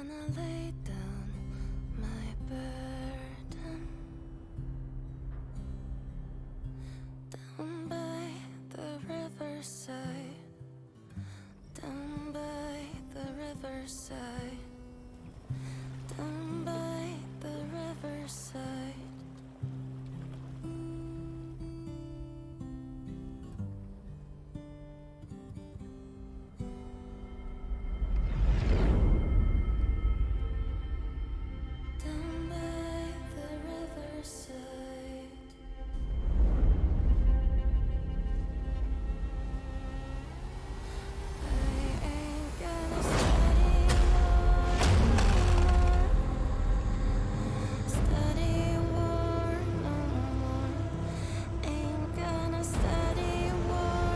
gonna lay down my burden down by the riverside, down by the riverside, down by the riverside. Down by the riverside. I ain't gonna study war no more. Ain't gonna study war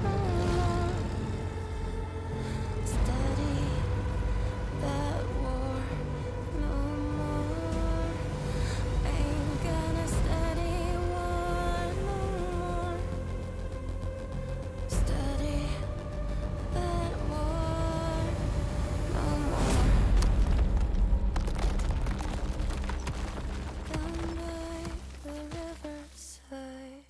no more. Study that war no more. Ain't gonna study war no more. Study that war no more. Down by the riverside.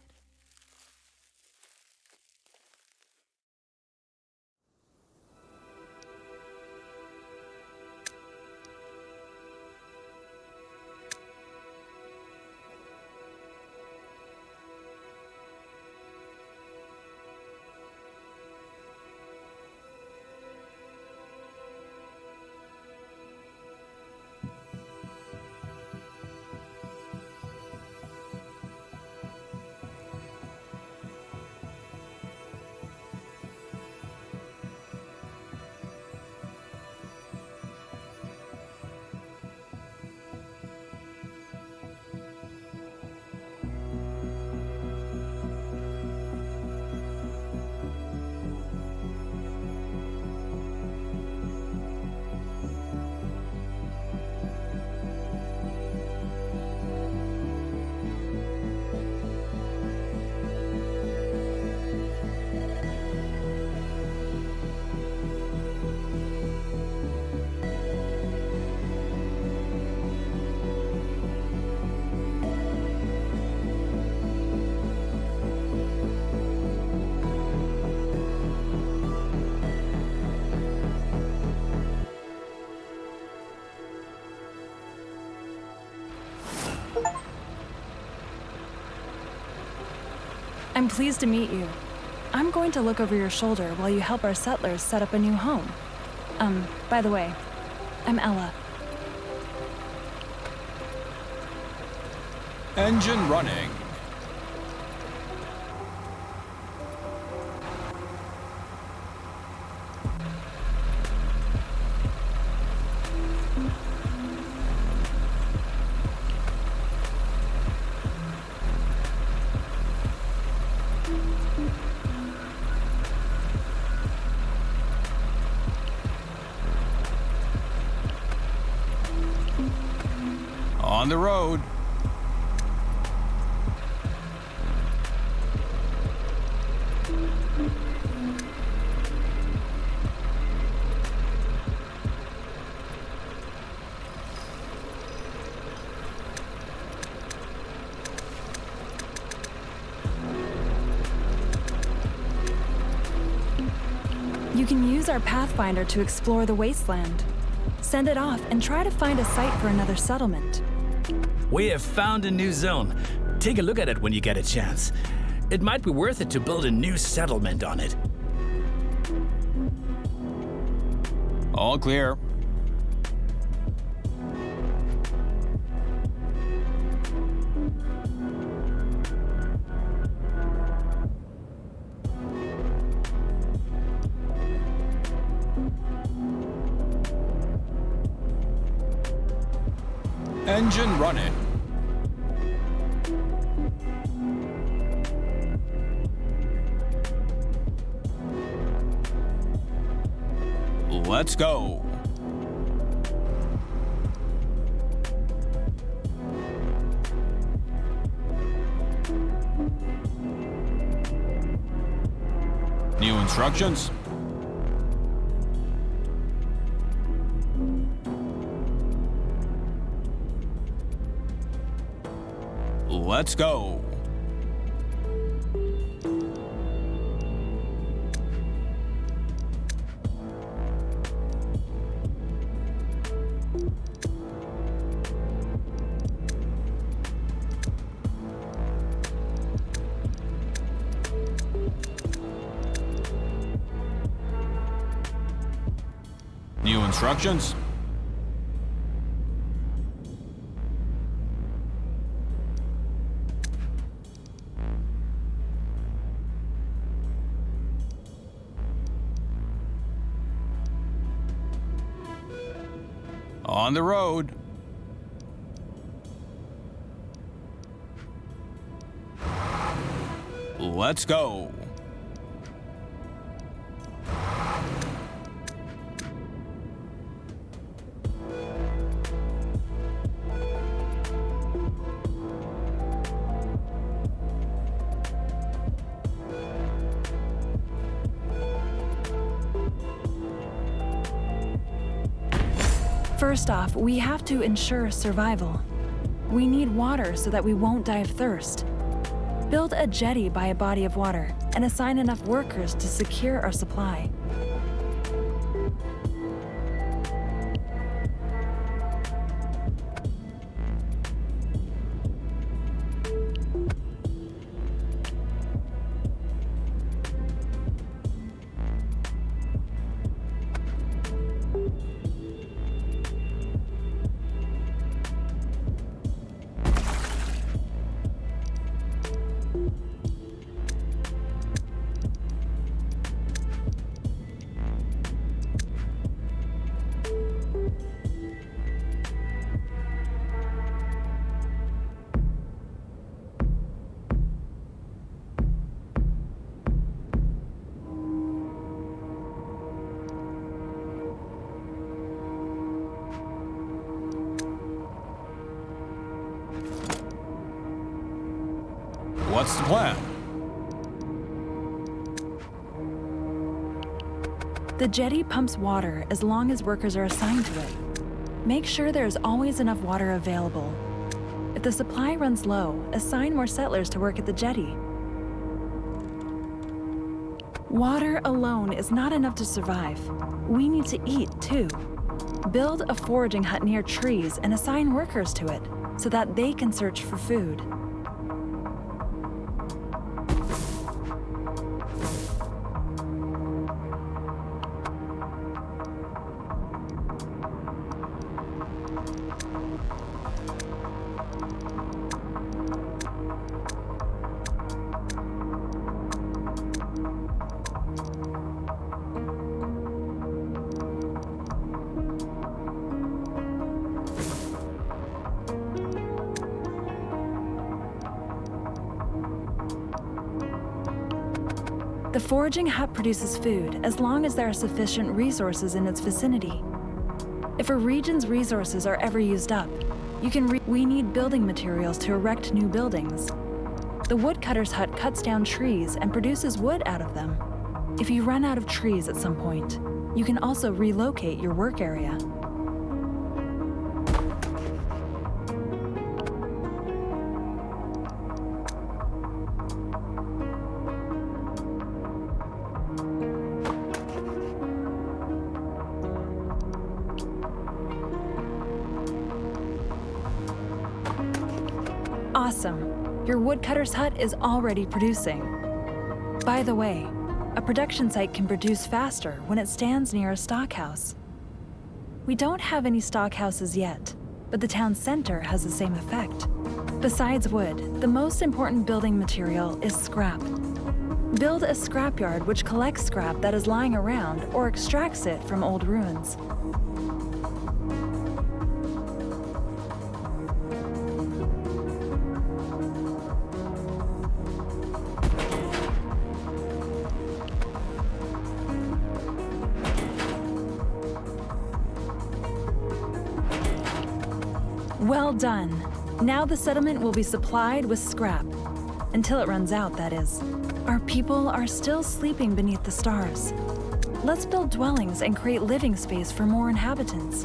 I'm pleased to meet you. I'm going to look over your shoulder while you help our settlers set up a new home. By the way, I'm Ella. Engine running. On the road. You can use our Pathfinder to explore the wasteland. Send it off and try to find a site for another settlement. We have found a new zone. Take a look at it when you get a chance. It might be worth it to build a new settlement on it. All clear. Engine running. Let's go. New instructions? Let's go. New instructions? On the road. Let's go. First off, we have to ensure survival. We need water so that we won't die of thirst. Build a jetty by a body of water and assign enough workers to secure our supply. What's the plan? The jetty pumps water as long as workers are assigned to it. Make sure there is always enough water available. If the supply runs low, assign more settlers to work at the jetty. Water alone is not enough to survive. We need to eat, too. Build a foraging hut near trees and assign workers to it so that they can search for food. The foraging hut produces food as long as there are sufficient resources in its vicinity. If a region's resources are ever used up, we need building materials to erect new buildings. The woodcutter's hut cuts down trees and produces wood out of them. If you run out of trees at some point, you can also relocate your work area. Awesome. Your woodcutter's hut is already producing. By the way, a production site can produce faster when it stands near a stockhouse. We don't have any stockhouses yet, but the town center has the same effect. Besides wood, the most important building material is scrap. Build a scrapyard which collects scrap that is lying around or extracts it from old ruins. Well done. Now the settlement will be supplied with scrap. Until it runs out, that is. Our people are still sleeping beneath the stars. Let's build dwellings and create living space for more inhabitants.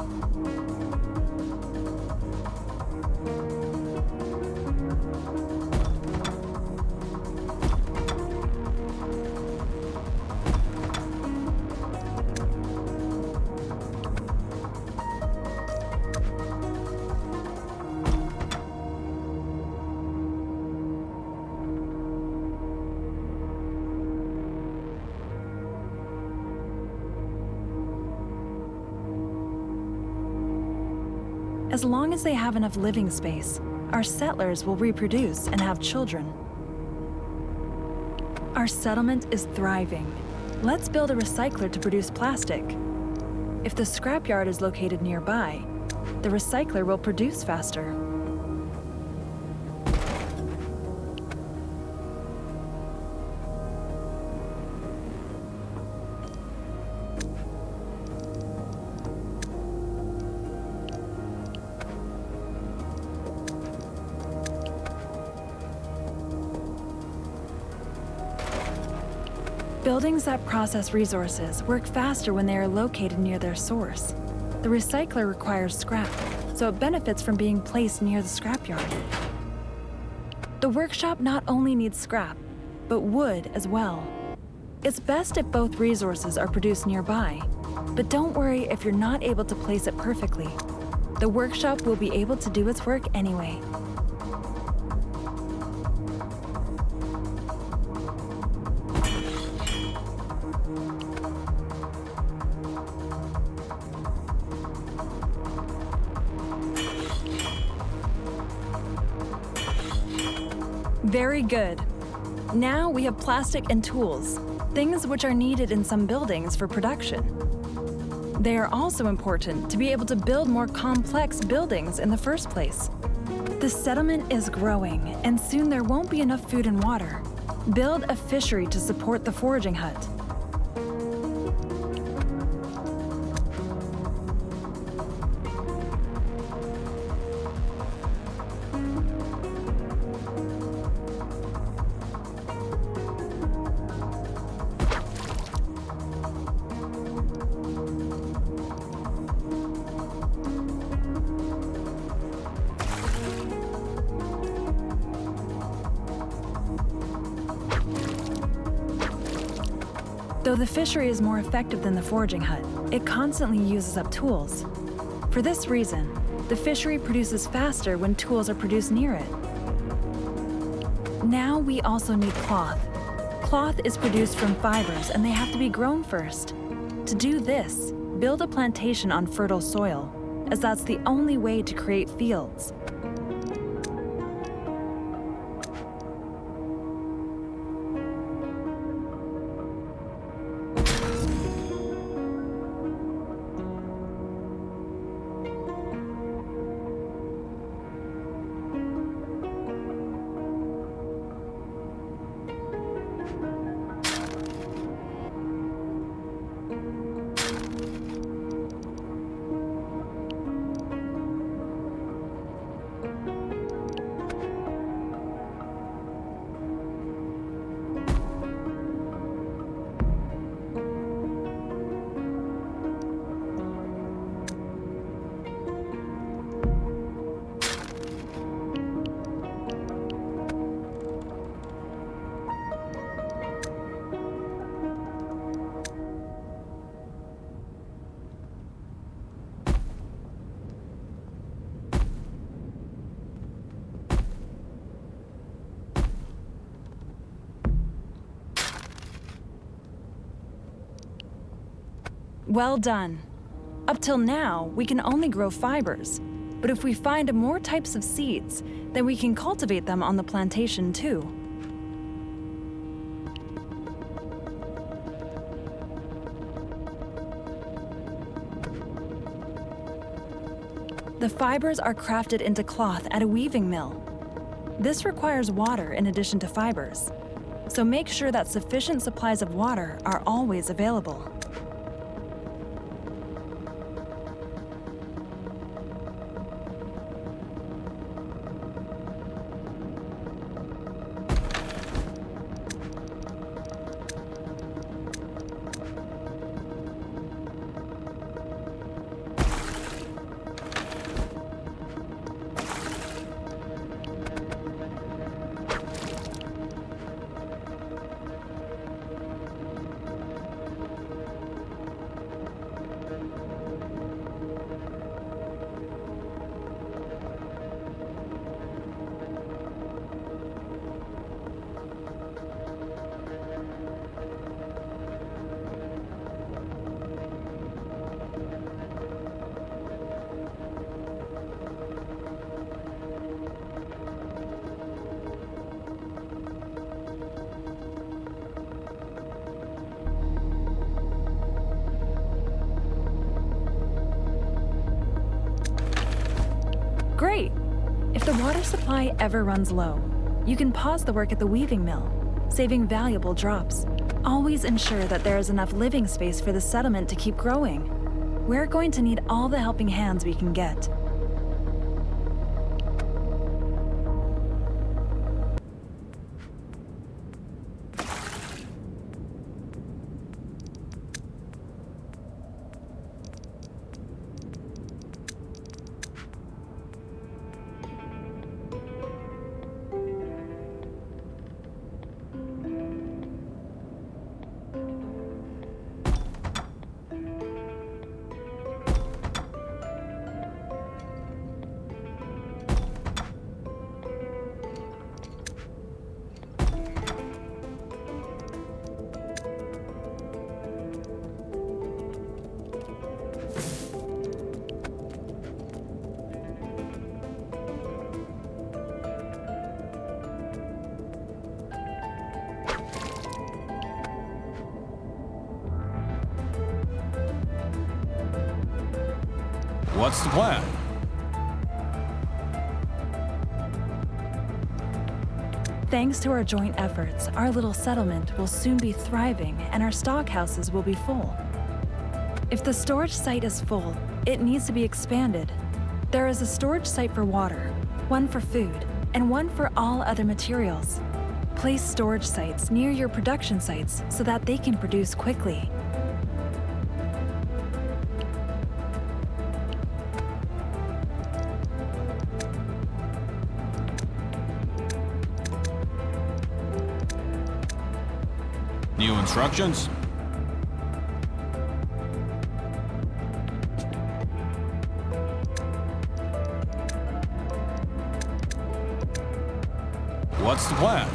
As long as they have enough living space, our settlers will reproduce and have children. Our settlement is thriving. Let's build a recycler to produce plastic. If the scrapyard is located nearby, the recycler will produce faster. Buildings that process resources work faster when they are located near their source. The recycler requires scrap, so it benefits from being placed near the scrapyard. The workshop not only needs scrap, but wood as well. It's best if both resources are produced nearby, but don't worry if you're not able to place it perfectly. The workshop will be able to do its work anyway. Very good. Now we have plastic and tools, things which are needed in some buildings for production. They are also important to be able to build more complex buildings in the first place. The settlement is growing, and soon there won't be enough food and water. Build a fishery to support the foraging hut. Though the fishery is more effective than the foraging hut, it constantly uses up tools. For this reason, the fishery produces faster when tools are produced near it. Now we also need cloth. Cloth is produced from fibers and they have to be grown first. To do this, build a plantation on fertile soil, as that's the only way to create fields. Well done. Up till now, we can only grow fibers, but if we find more types of seeds, then we can cultivate them on the plantation too. The fibers are crafted into cloth at a weaving mill. This requires water in addition to fibers, so make sure that sufficient supplies of water are always available. water supply ever runs low, you can pause the work at the weaving mill, saving valuable drops. Always ensure that there is enough living space for the settlement to keep growing. We're going to need all the helping hands we can get. What's the plan? Thanks to our joint efforts, our little settlement will soon be thriving and our stockhouses will be full. If the storage site is full, it needs to be expanded. There is a storage site for water, one for food, and one for all other materials. Place storage sites near your production sites so that they can produce quickly. New instructions? What's the plan?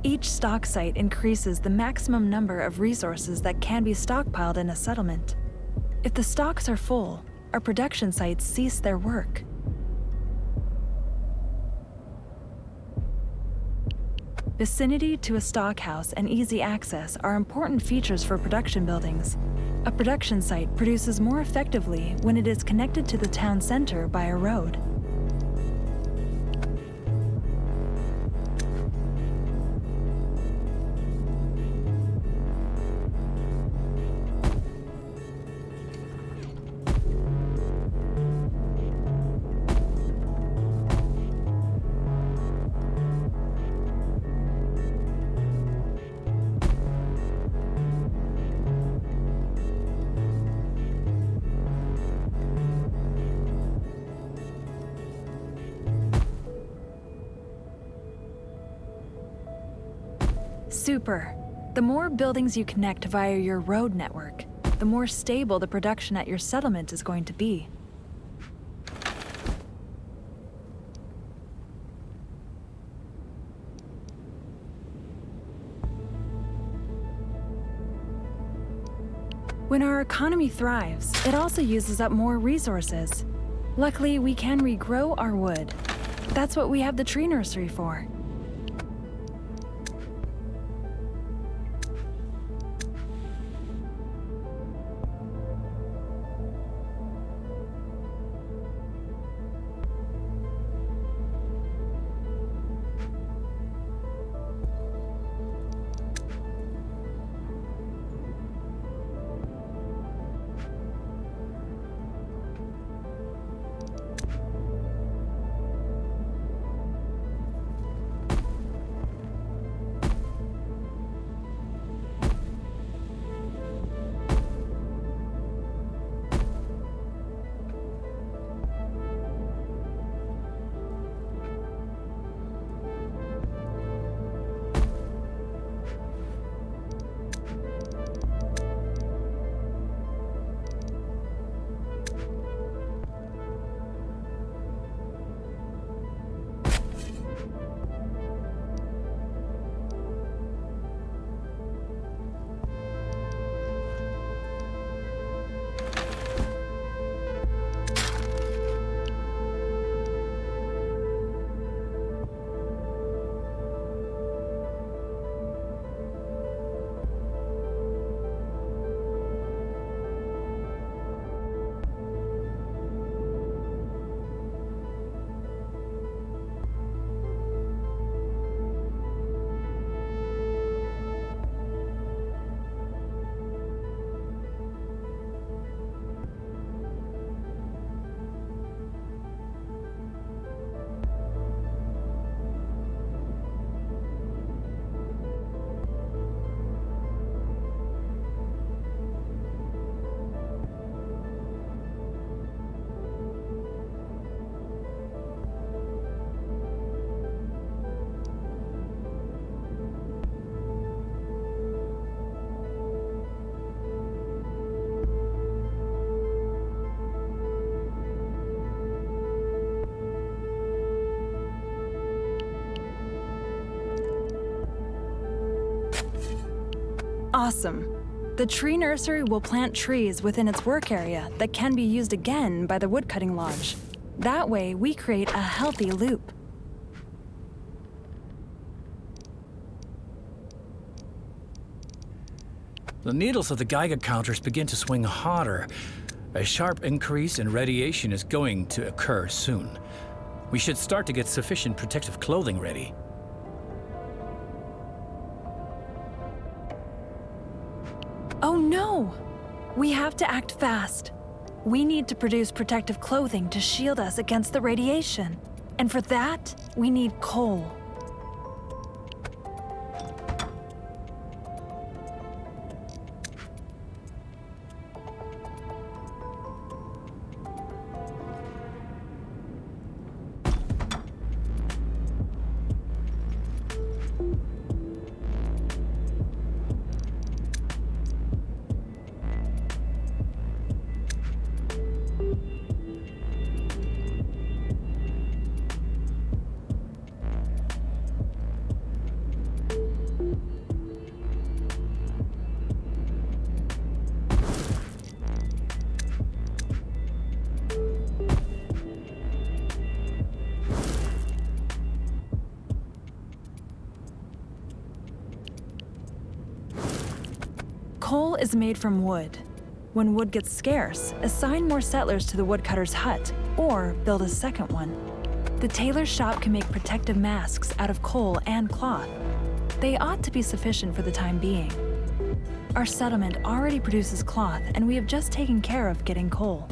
Each stock site increases the maximum number of resources that can be stockpiled in a settlement. If the stocks are full, our production sites cease their work. Vicinity to a stockhouse and easy access are important features for production buildings. A production site produces more effectively when it is connected to the town center by a road. Super. The more buildings you connect via your road network, the more stable the production at your settlement is going to be. When our economy thrives, it also uses up more resources. Luckily, we can regrow our wood. That's what we have the tree nursery for. Awesome. The tree nursery will plant trees within its work area that can be used again by the woodcutting lodge. That way, we create a healthy loop. The needles of the Geiger counters begin to swing hotter. A sharp increase in radiation is going to occur soon. We should start to get sufficient protective clothing ready. Oh no! We have to act fast. We need to produce protective clothing to shield us against the radiation. And for that, we need coal. Coal is made from wood. When wood gets scarce, assign more settlers to the woodcutter's hut or build a second one. The tailor's shop can make protective masks out of coal and cloth. They ought to be sufficient for the time being. Our settlement already produces cloth, and we have just taken care of getting coal.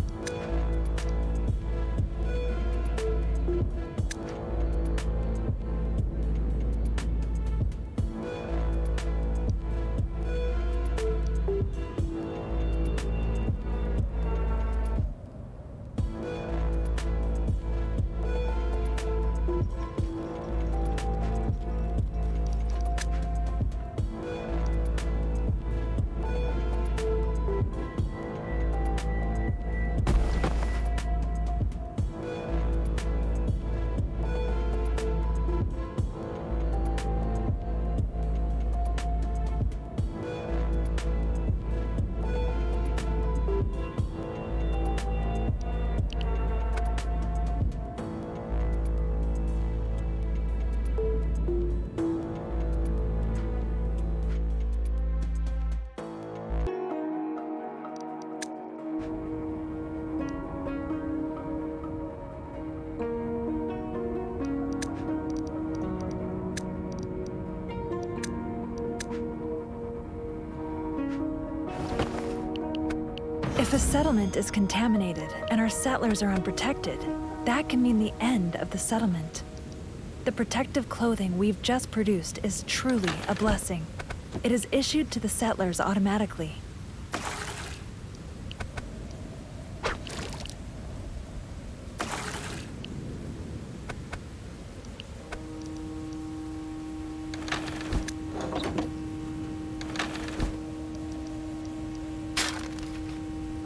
If a settlement is contaminated and our settlers are unprotected, that can mean the end of the settlement. The protective clothing we've just produced is truly a blessing. It is issued to the settlers automatically.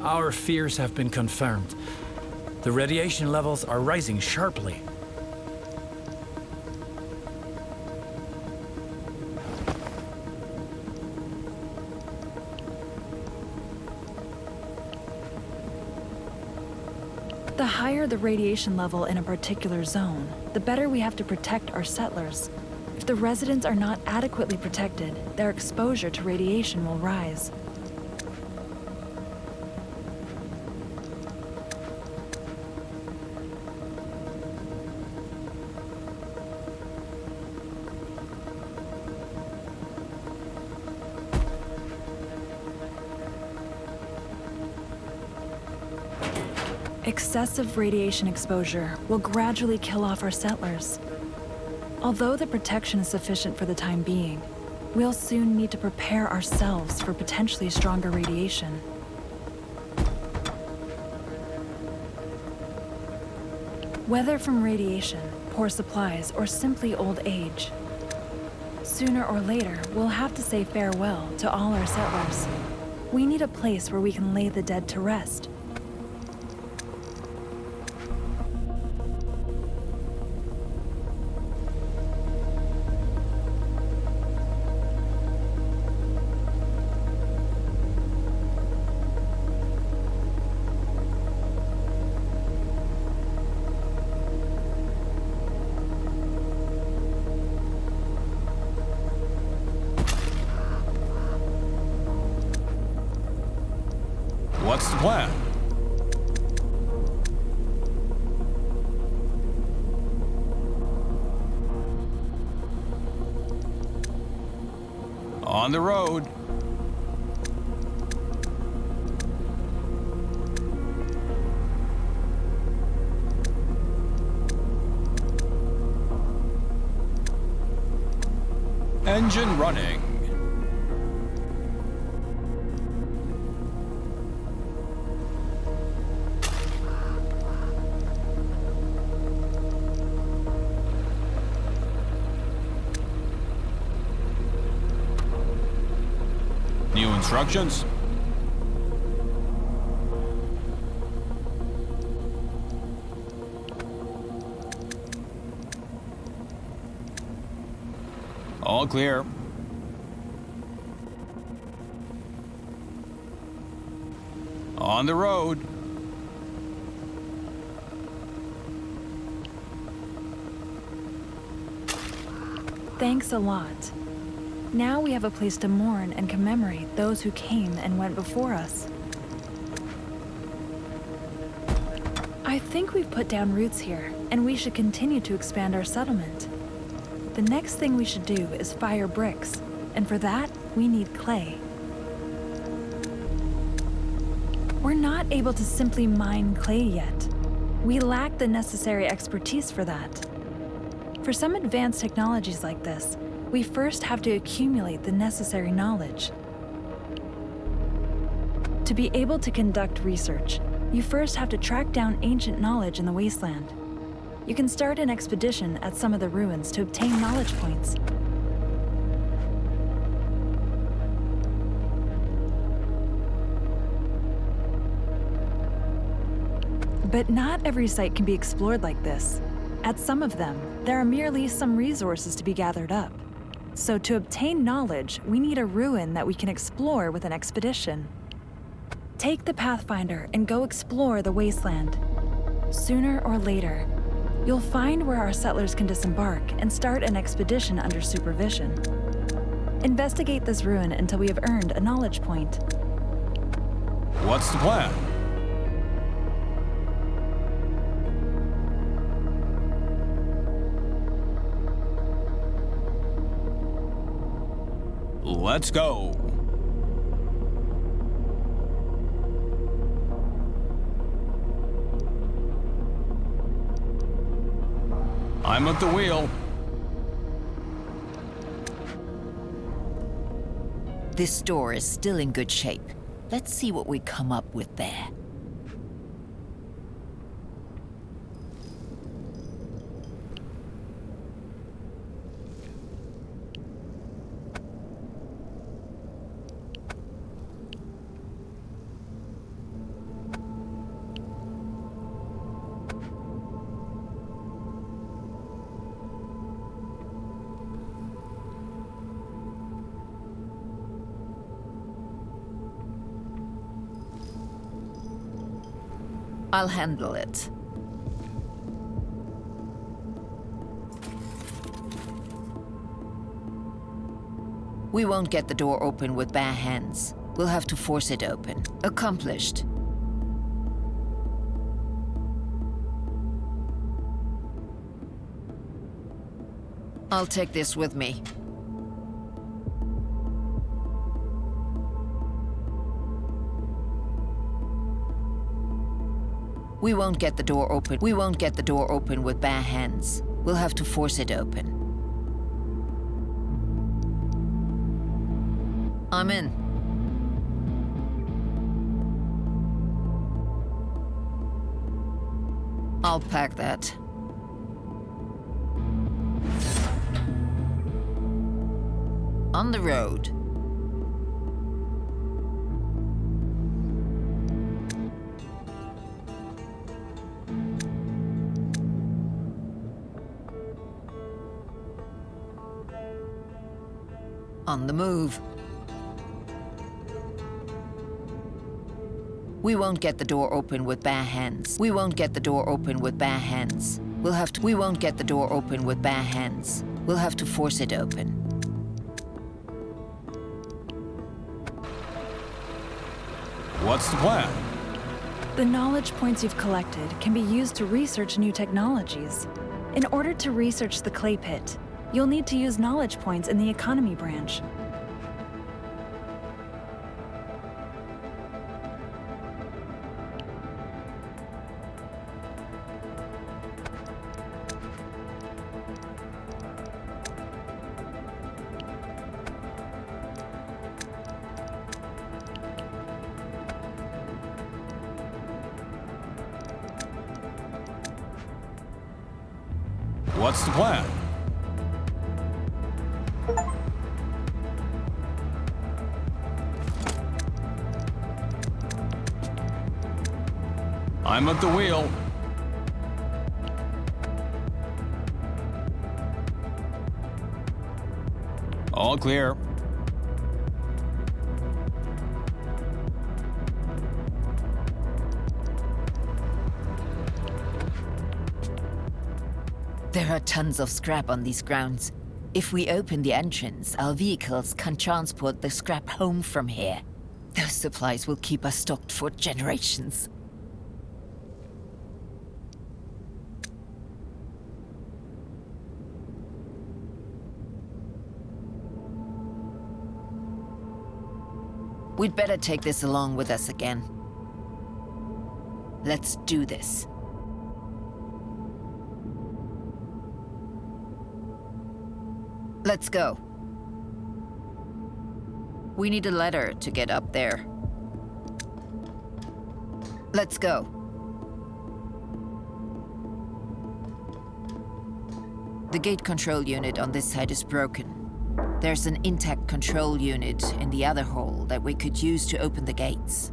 Our fears have been confirmed. The radiation levels are rising sharply. The higher the radiation level in a particular zone, the better we have to protect our settlers. If the residents are not adequately protected, their exposure to radiation will rise. Excessive radiation exposure will gradually kill off our settlers. Although the protection is sufficient for the time being, we'll soon need to prepare ourselves for potentially stronger radiation. Whether from radiation, poor supplies, or simply old age, sooner or later, we'll have to say farewell to all our settlers. We need a place where we can lay the dead to rest. What's the plan? On the road. Engine running. New instructions? All clear. On the road. Thanks a lot. Now we have a place to mourn and commemorate those who came and went before us. I think we've put down roots here, and we should continue to expand our settlement. The next thing we should do is fire bricks, and for that, we need clay. We're not able to simply mine clay yet. We lack the necessary expertise for that. For some advanced technologies like this, we first have to accumulate the necessary knowledge. To be able to conduct research, you first have to track down ancient knowledge in the wasteland. You can start an expedition at some of the ruins to obtain knowledge points. But not every site can be explored like this. At some of them, there are merely some resources to be gathered up. So to obtain knowledge, we need a ruin that we can explore with an expedition. Take the Pathfinder and go explore the wasteland. Sooner or later, you'll find where our settlers can disembark and start an expedition under supervision. Investigate this ruin until we have earned a knowledge point. What's the plan? Let's go. I'm at the wheel. This store is still in good shape. Let's see what we come up with there. I'll handle it. We won't get the door open with bare hands. We'll have to force it open. Accomplished. I'll take this with me. We won't get the door open. We won't get the door open with bare hands. We'll have to force it open. I'm in. I'll pack that. On the road. On the move. We won't get the door open with bare hands. We won't get the door open with bare hands. We'll have to. We won't get the door open with bare hands. We'll have to force it open. What's the plan? The knowledge points you've collected can be used to research new technologies. In order to research the clay pit, you'll need to use knowledge points in the economy branch. What's the plan? I'm at the wheel. All clear. There are tons of scrap on these grounds. If we open the entrance, our vehicles can transport the scrap home from here. Those supplies will keep us stocked for generations. We'd better take this along with us again. Let's do this. Let's go. We need a ladder to get up there. Let's go. The gate control unit on this side is broken. There's an intact control unit in the other hole that we could use to open the gates.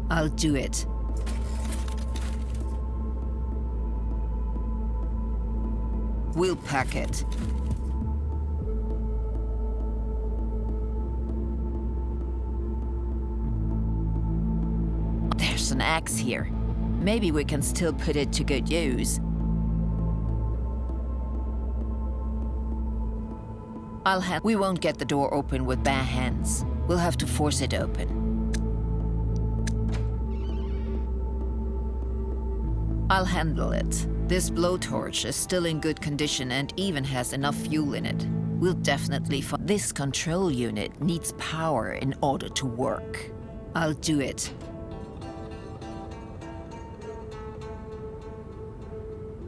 I'll do it. We'll pack it. There's an axe here. Maybe we can still put it to good use. We won't get the door open with bare hands. We'll have to force it open. I'll handle it. This blowtorch is still in good condition and even has enough fuel in it. We'll definitely find... This control unit needs power in order to work. I'll do it.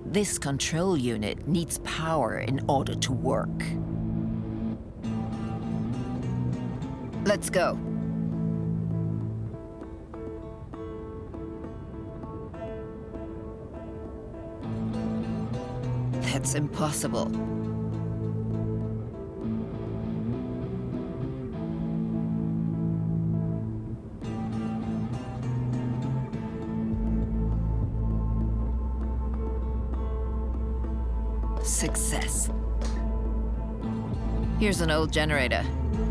This control unit needs power in order to work. Let's go. That's impossible. Success. Here's an old generator.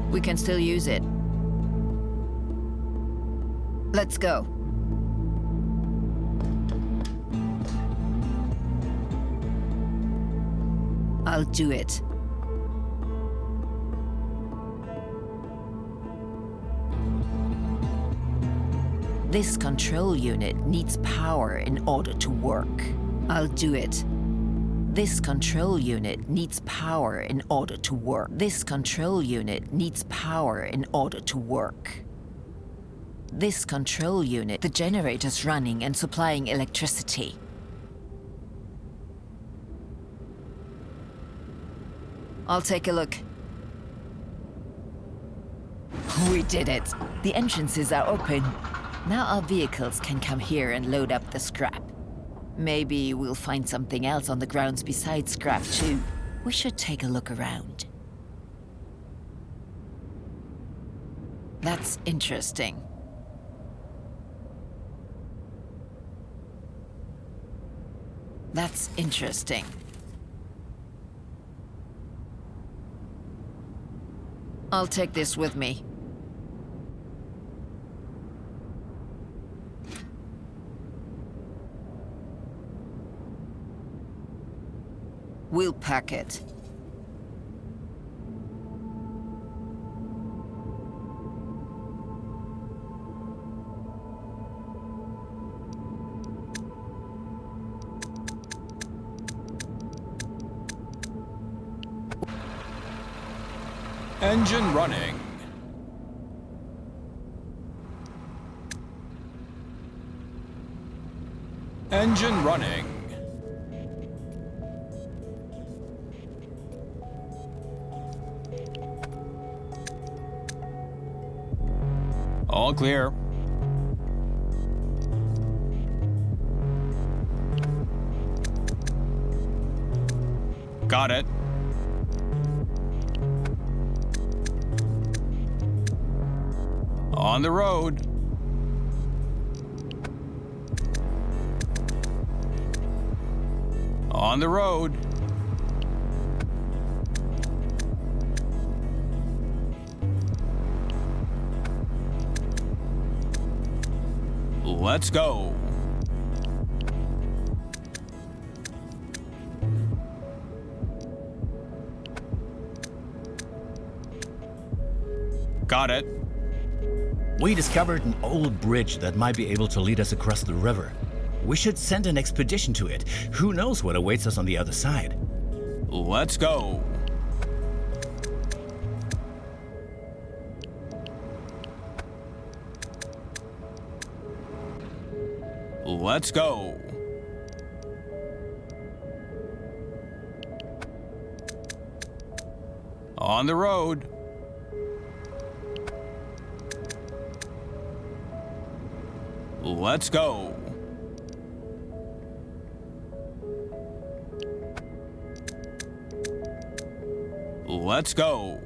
We can still use it. Let's go. I'll do it. This control unit needs power in order to work. I'll do it. This control unit needs power in order to work. This control unit needs power in order to work. This control unit, the generator's running and supplying electricity. I'll take a look. We did it. The entrances are open. Now our vehicles can come here and load up the scrap. Maybe we'll find something else on the grounds besides scrap too. We should take a look around. That's interesting. That's interesting. I'll take this with me. We'll pack it. Engine running. Engine running. All clear. Got it. On the road. On the road. Let's go. Got it. We discovered an old bridge that might be able to lead us across the river. We should send an expedition to it. Who knows what awaits us on the other side? Let's go. Let's go. On the road. Let's go. Let's go.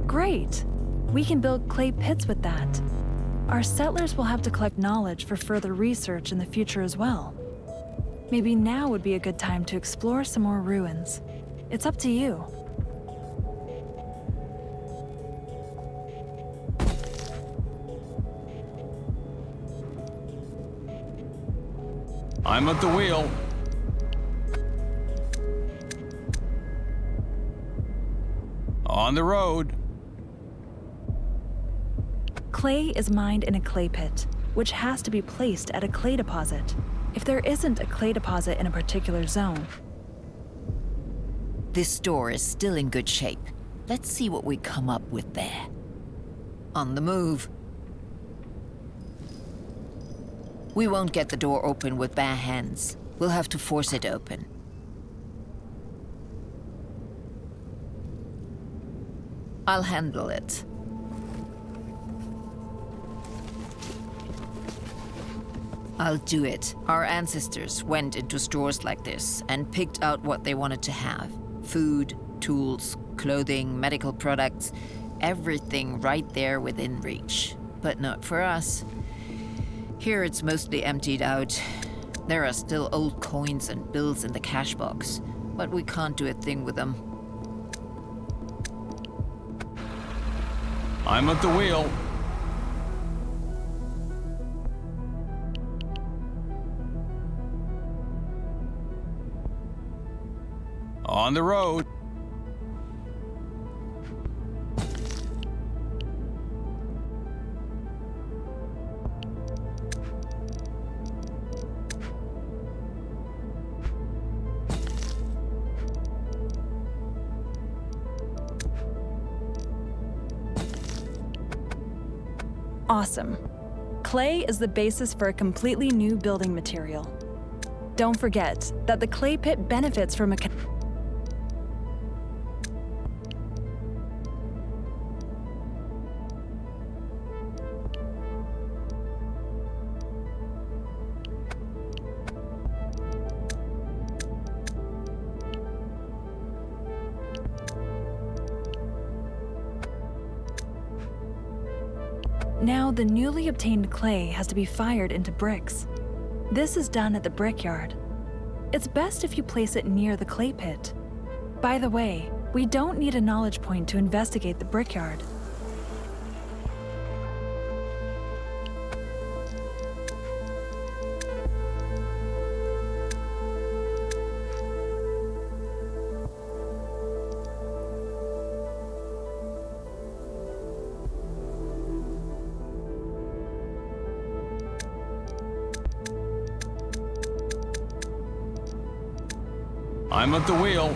Great! We can build clay pits with that. Our settlers will have to collect knowledge for further research in the future as well. Maybe now would be a good time to explore some more ruins. It's up to you. I'm at the wheel. On the road. Clay is mined in a clay pit, which has to be placed at a clay deposit. If there isn't a clay deposit in a particular zone, This door is still in good shape. Let's see what we come up with there. On the move. We won't get the door open with bare hands. We'll have to force it open. I'll handle it. I'll do it. Our ancestors went into stores like this and picked out what they wanted to have. Food, tools, clothing, medical products, everything right there within reach. But not for us. Here it's mostly emptied out. There are still old coins and bills in the cash box, but we can't do a thing with them. I'm at the wheel. On the road. awesome. Clay is the basis for a completely new building material. Don't forget that the clay pit benefits from a Now, the newly obtained clay has to be fired into bricks. This is done at the brickyard. It's best if you place it near the clay pit. By the way, we don't need a knowledge point to investigate the brickyard. I'm at the wheel.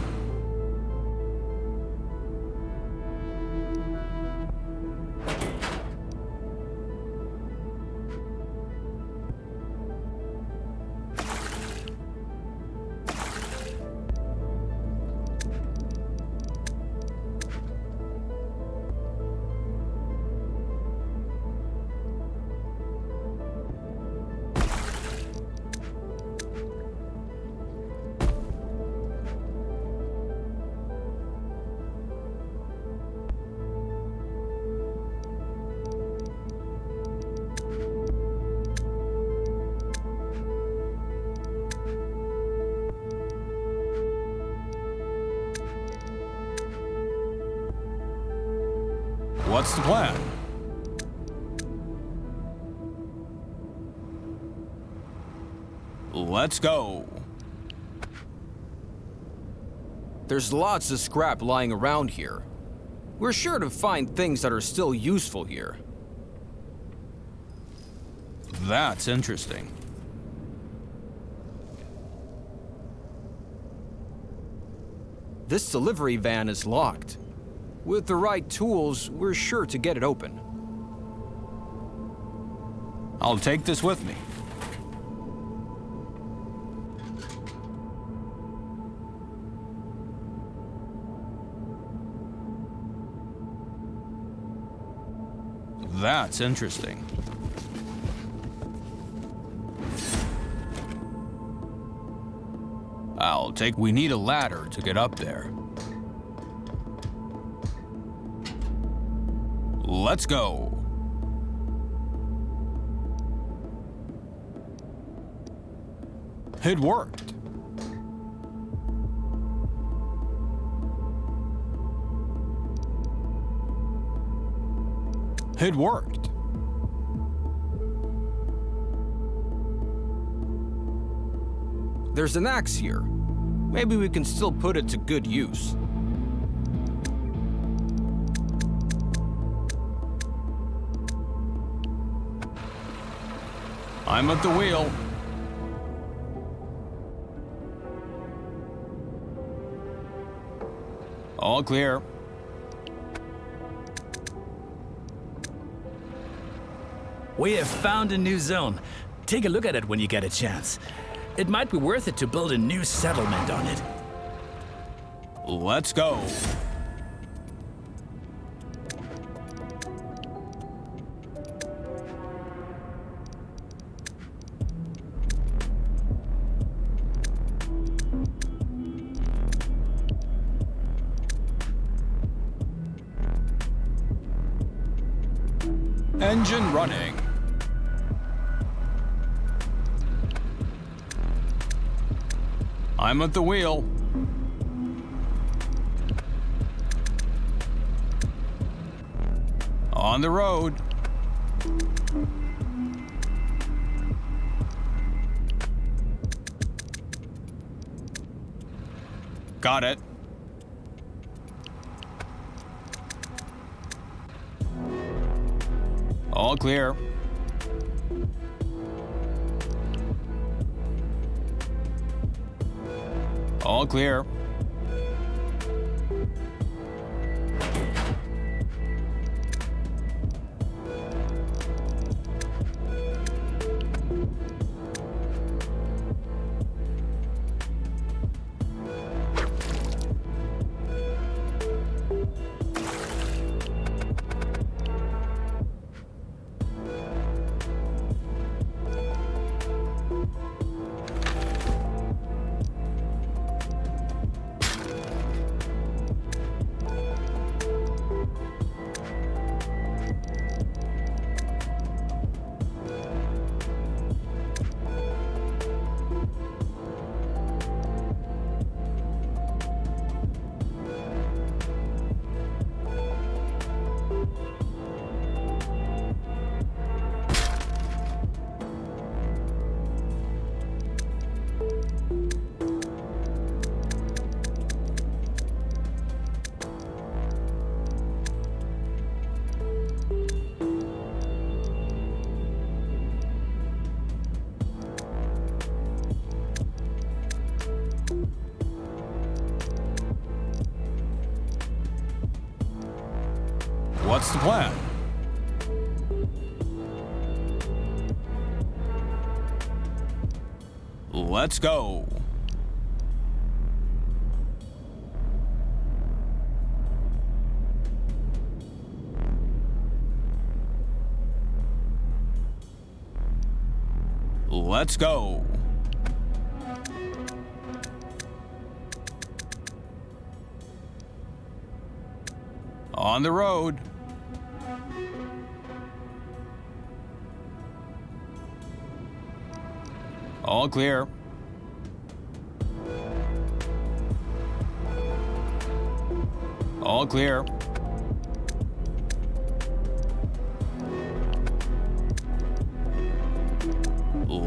What's the plan? Let's go. There's lots of scrap lying around here. We're sure to find things that are still useful here. That's interesting. This delivery van is locked. With the right tools, we're sure to get it open. I'll take this with me. That's interesting. We need a ladder to get up there. Let's go. It worked. It worked. There's an axe here. Maybe we can still put it to good use. I'm at the wheel. All clear. We have found a new zone. Take a look at it when you get a chance. It might be worth it to build a new settlement on it. Let's go. Engine running. I'm at the wheel. On the road. Got it. All clear. All clear. What's the plan? Let's go. Let's go. On the road. All clear. All clear.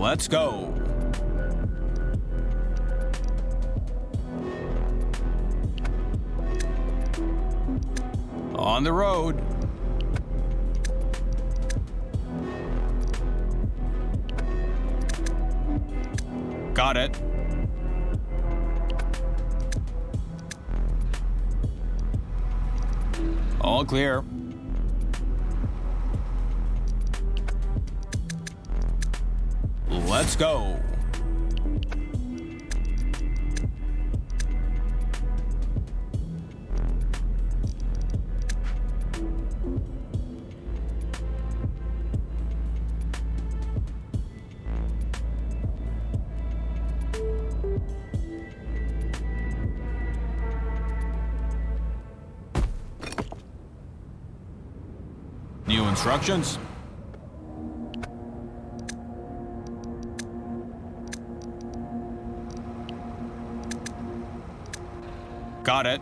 Let's go. On the road. Got it. All clear. Let's go. New instructions? Got it.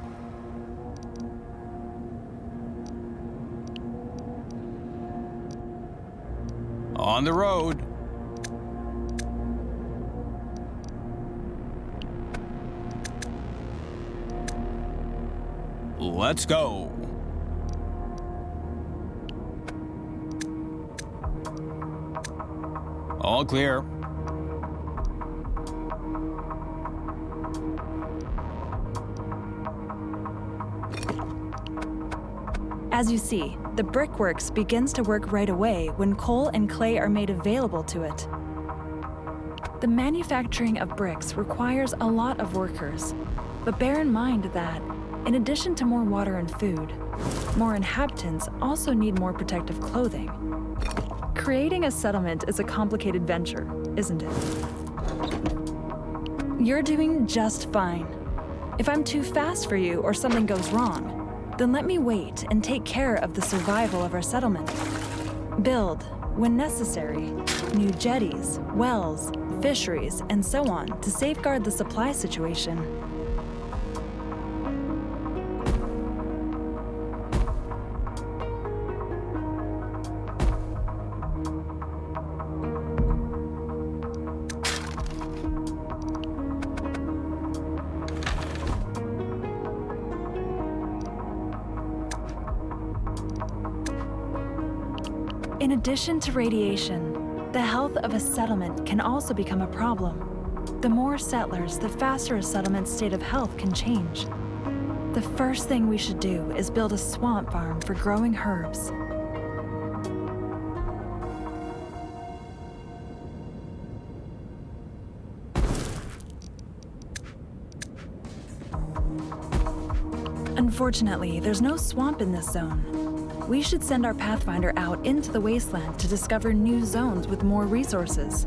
On the road. Let's go. All clear. As you see, the brickworks begins to work right away when coal and clay are made available to it. The manufacturing of bricks requires a lot of workers, but bear in mind that, in addition to more water and food, more inhabitants also need more protective clothing. Creating a settlement is a complicated venture, isn't it? You're doing just fine. If I'm too fast for you or something goes wrong, then let me wait and take care of the survival of our settlement. Build, when necessary, new jetties, wells, fisheries, and so on to safeguard the supply situation. In addition to radiation, the health of a settlement can also become a problem. The more settlers, the faster a settlement's state of health can change. The first thing we should do is build a swamp farm for growing herbs. Unfortunately, there's no swamp in this zone. We should send our Pathfinder out into the wasteland to discover new zones with more resources.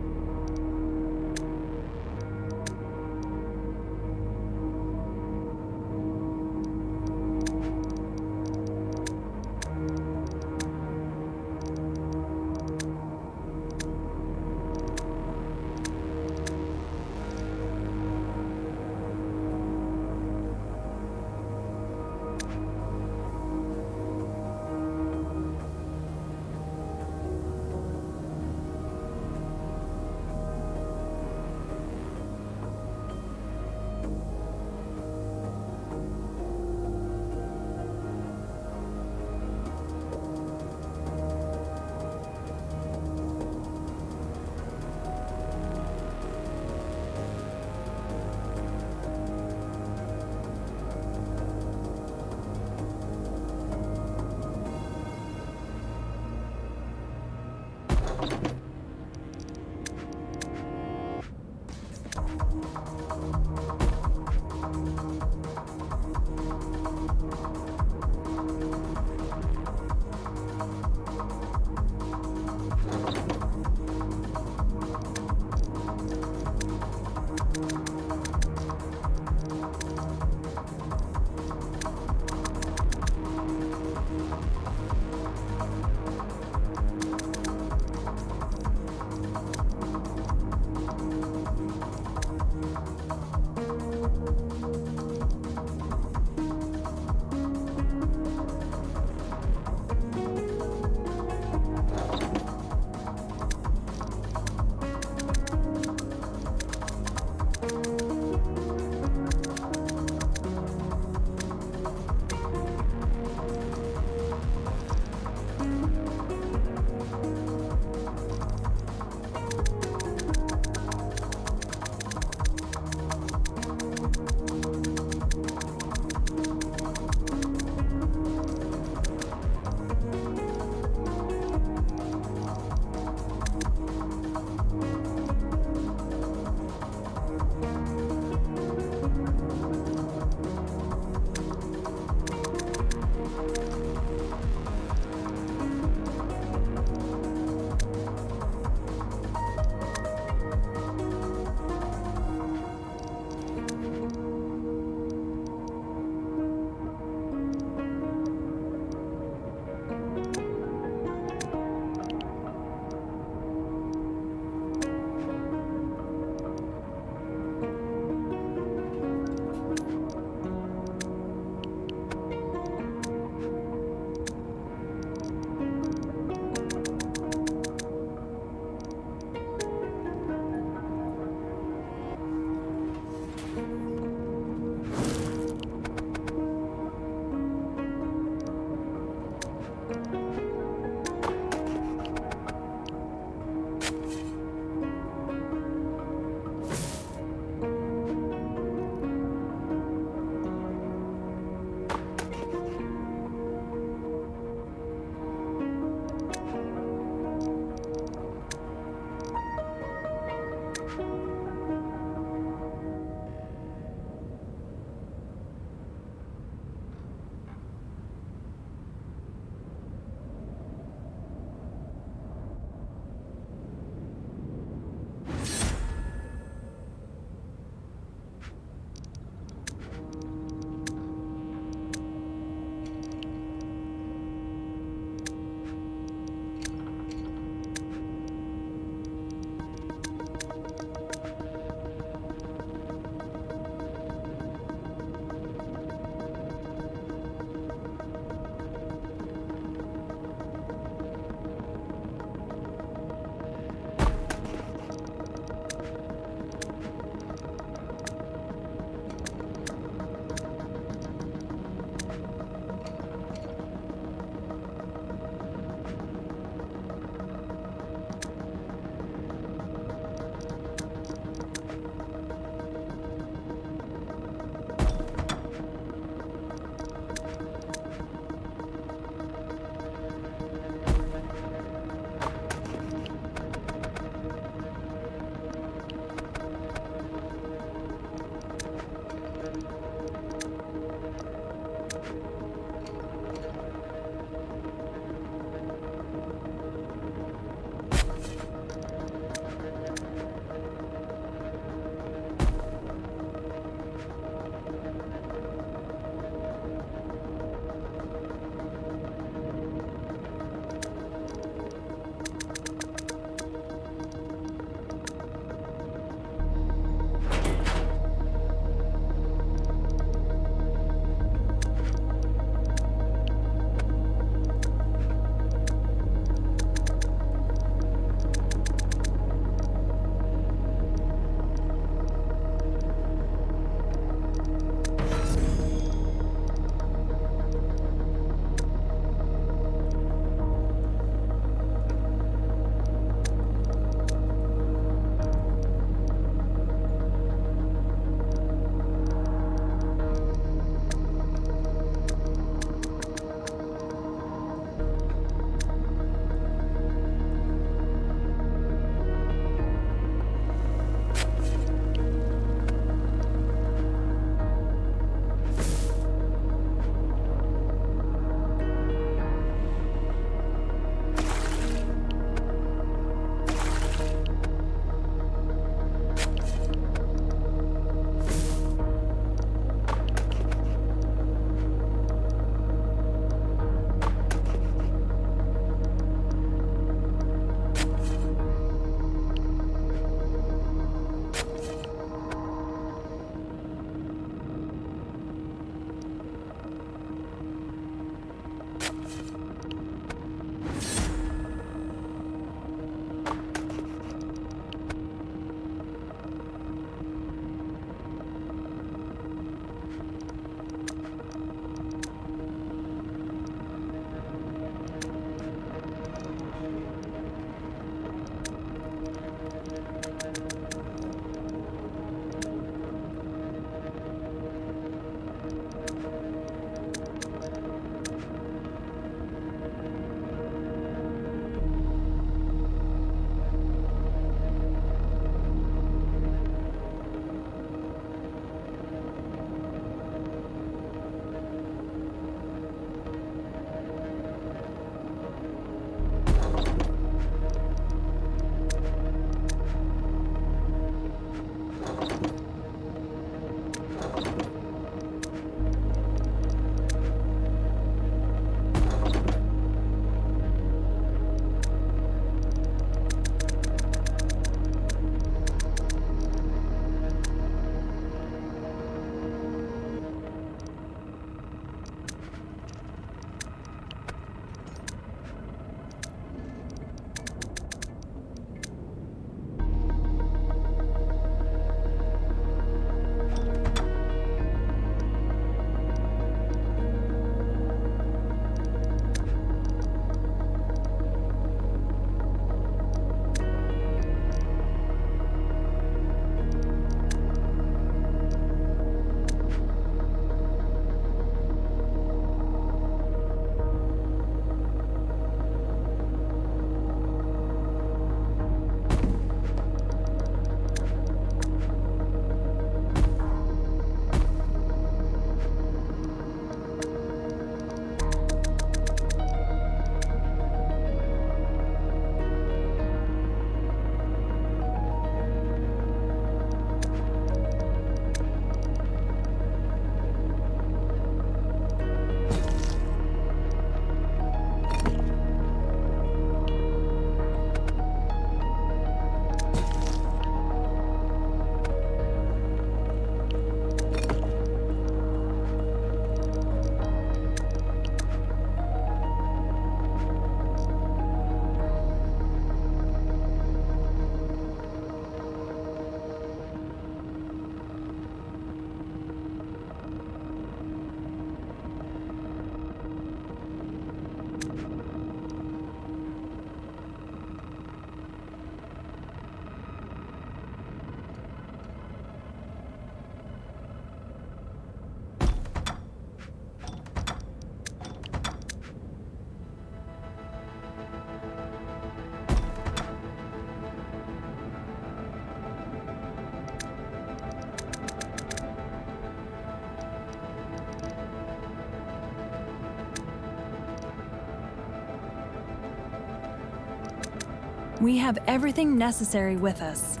We have everything necessary with us.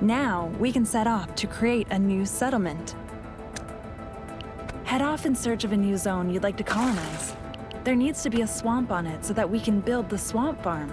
Now we can set off to create a new settlement. Head off in search of a new zone you'd like to colonize. There needs to be a swamp on it so that we can build the swamp farm.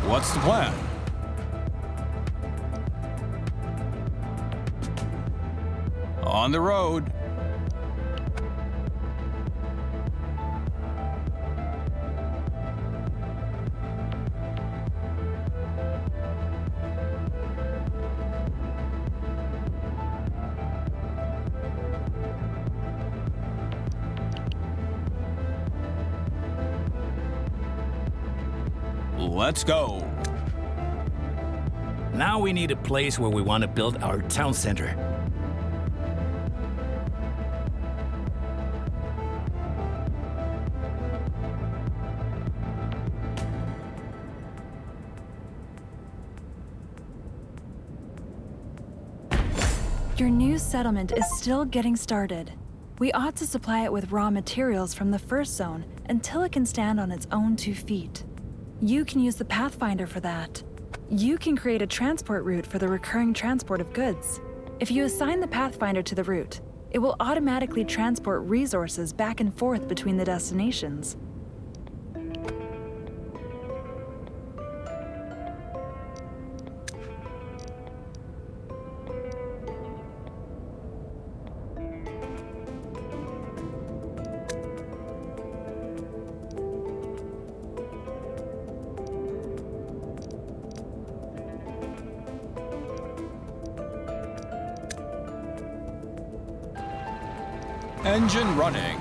What's the plan? On the road. Let's go. Now we need a place where we want to build our town center. Your new settlement is still getting started. We ought to supply it with raw materials from the first zone until it can stand on its own 2 feet. You can use the Pathfinder for that. You can create a transport route for the recurring transport of goods. If you assign the Pathfinder to the route, it will automatically transport resources back and forth between the destinations. Engine running.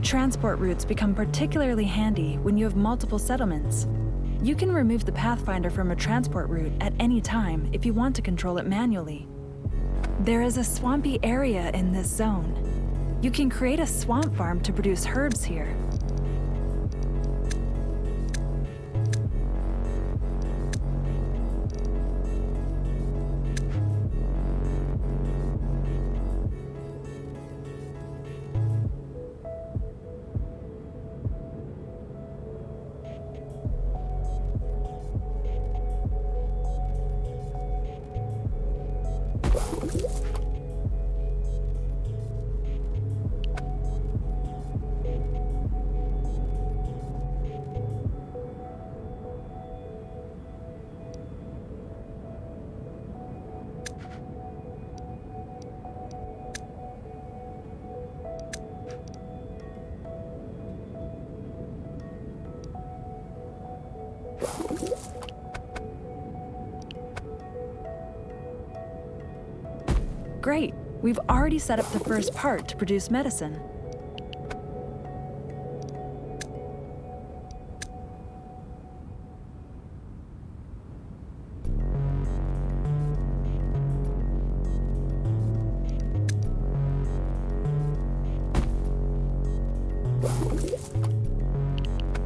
Transport routes become particularly handy when you have multiple settlements. You can remove the Pathfinder from a transport route at any time if you want to control it manually. There is a swampy area in this zone. You can create a swamp farm to produce herbs here. Great. We've already set up the first part to produce medicine.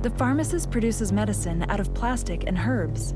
The pharmacist produces medicine out of plastic and herbs.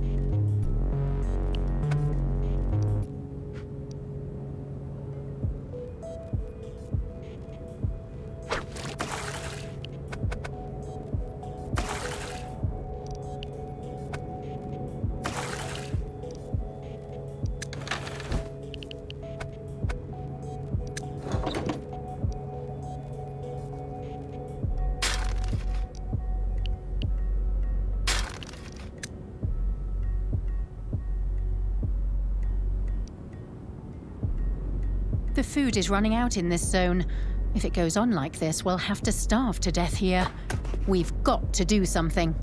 The food is running out in this zone. If it goes on like this, we'll have to starve to death here. We've got to do something.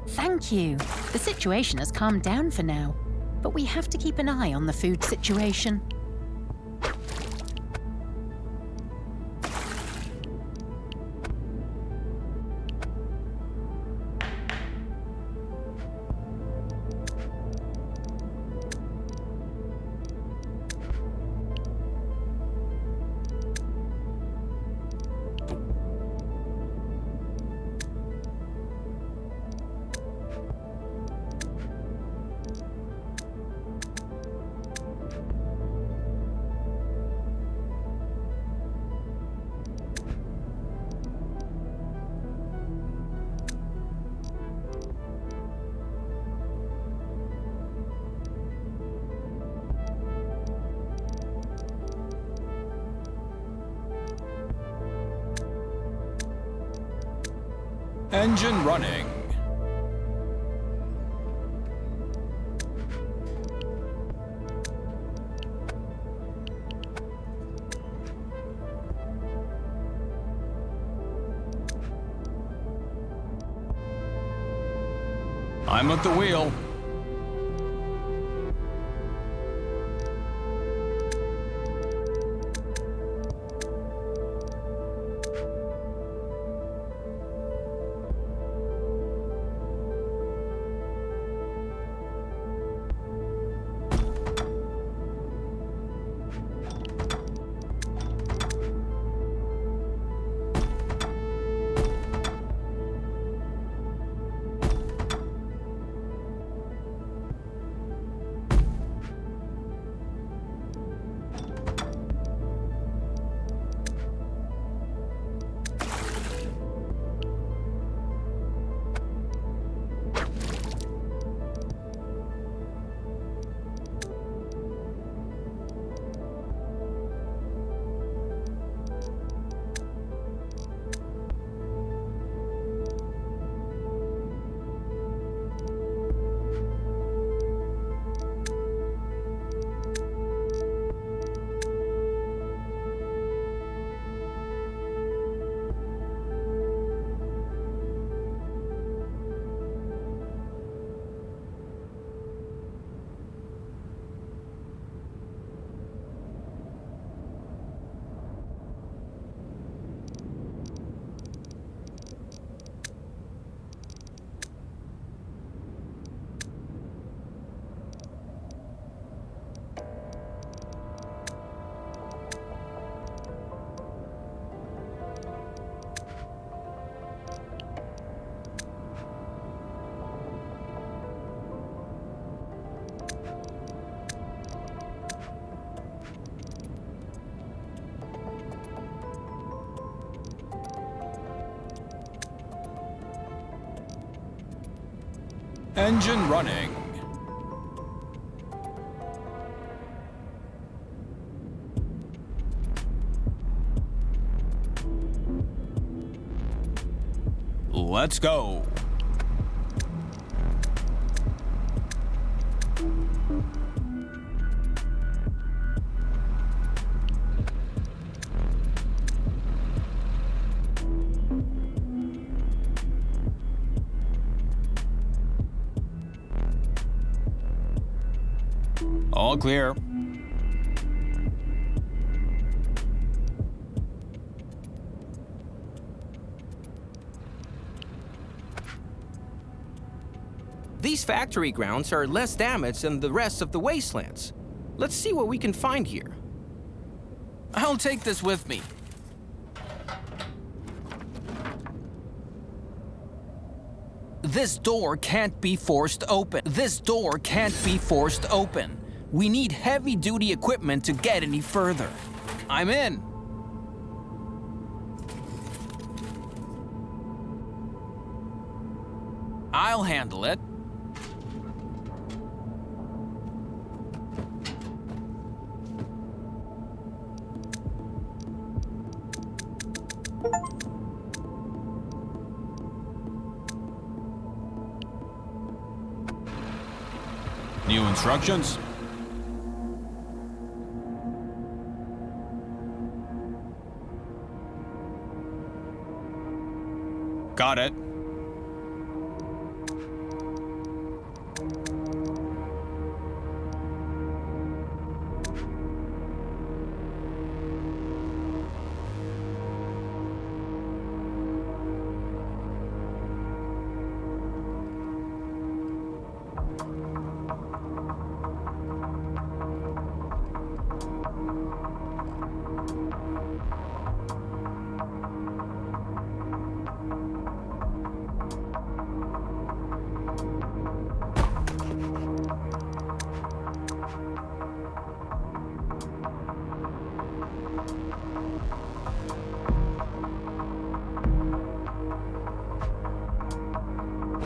Thank you. The situation has calmed down for now, but we have to keep an eye on the food situation. Engine running. I'm at the wheel. Engine running. Let's go. All clear. These factory grounds are less damaged than the rest of the wastelands. Let's see what we can find here. I'll take this with me. This door can't be forced open. This door can't be forced open. We need heavy-duty equipment to get any further. I'm in. I'll handle it. New instructions? Got it.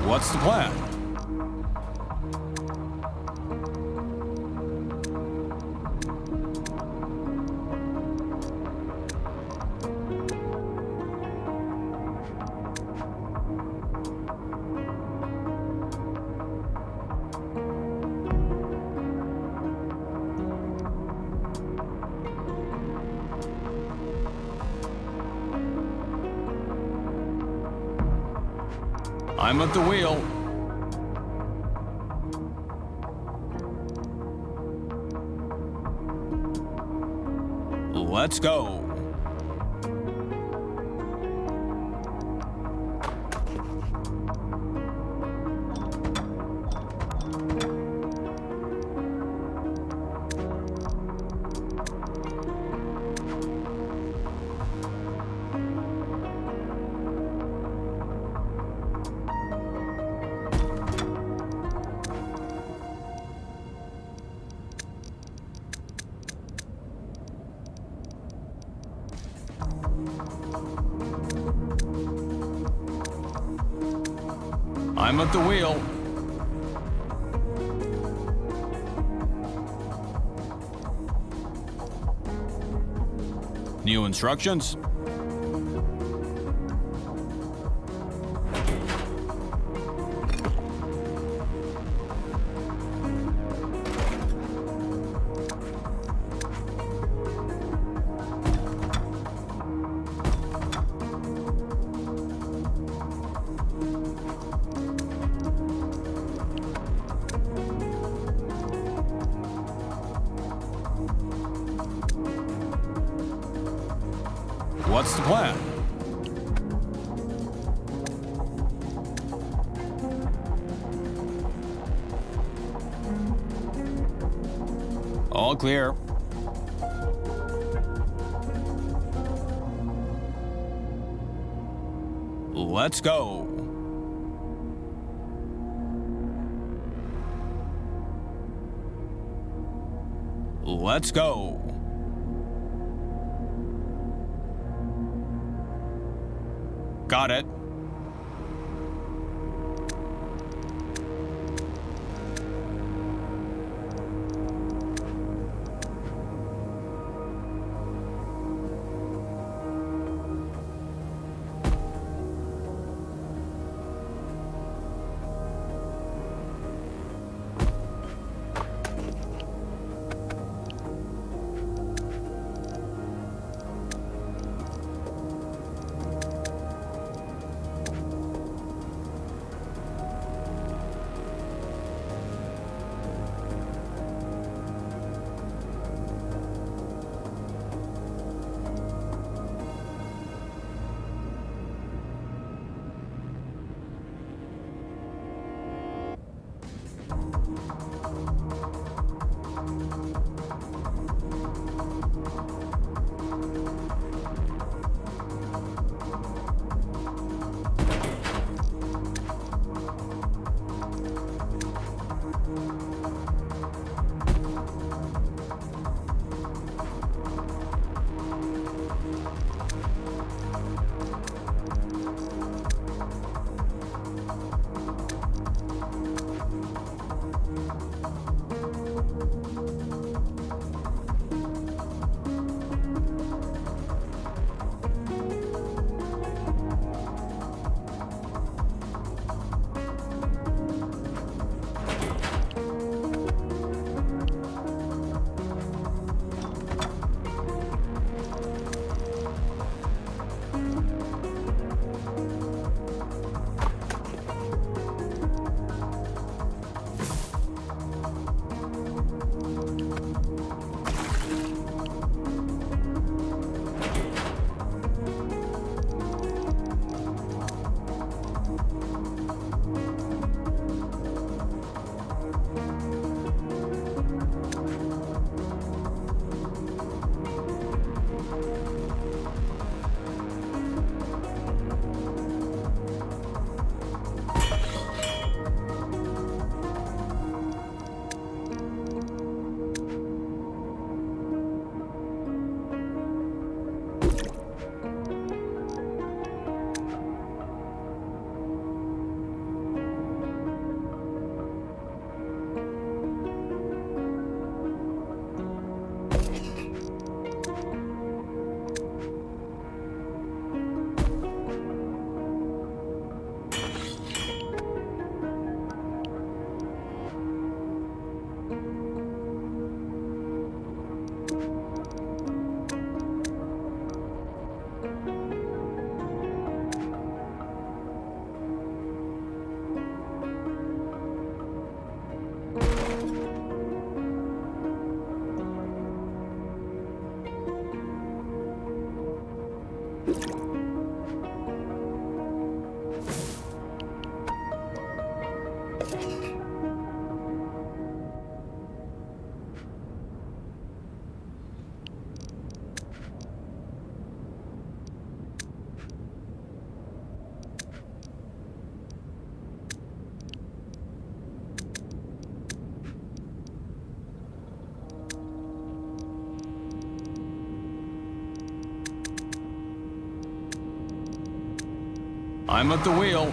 What's the plan? I'm at the wheel. Let's go. I'm at the wheel. New instructions? What's the plan? All clear. Let's go. Let's go. Got it. I'm at the wheel.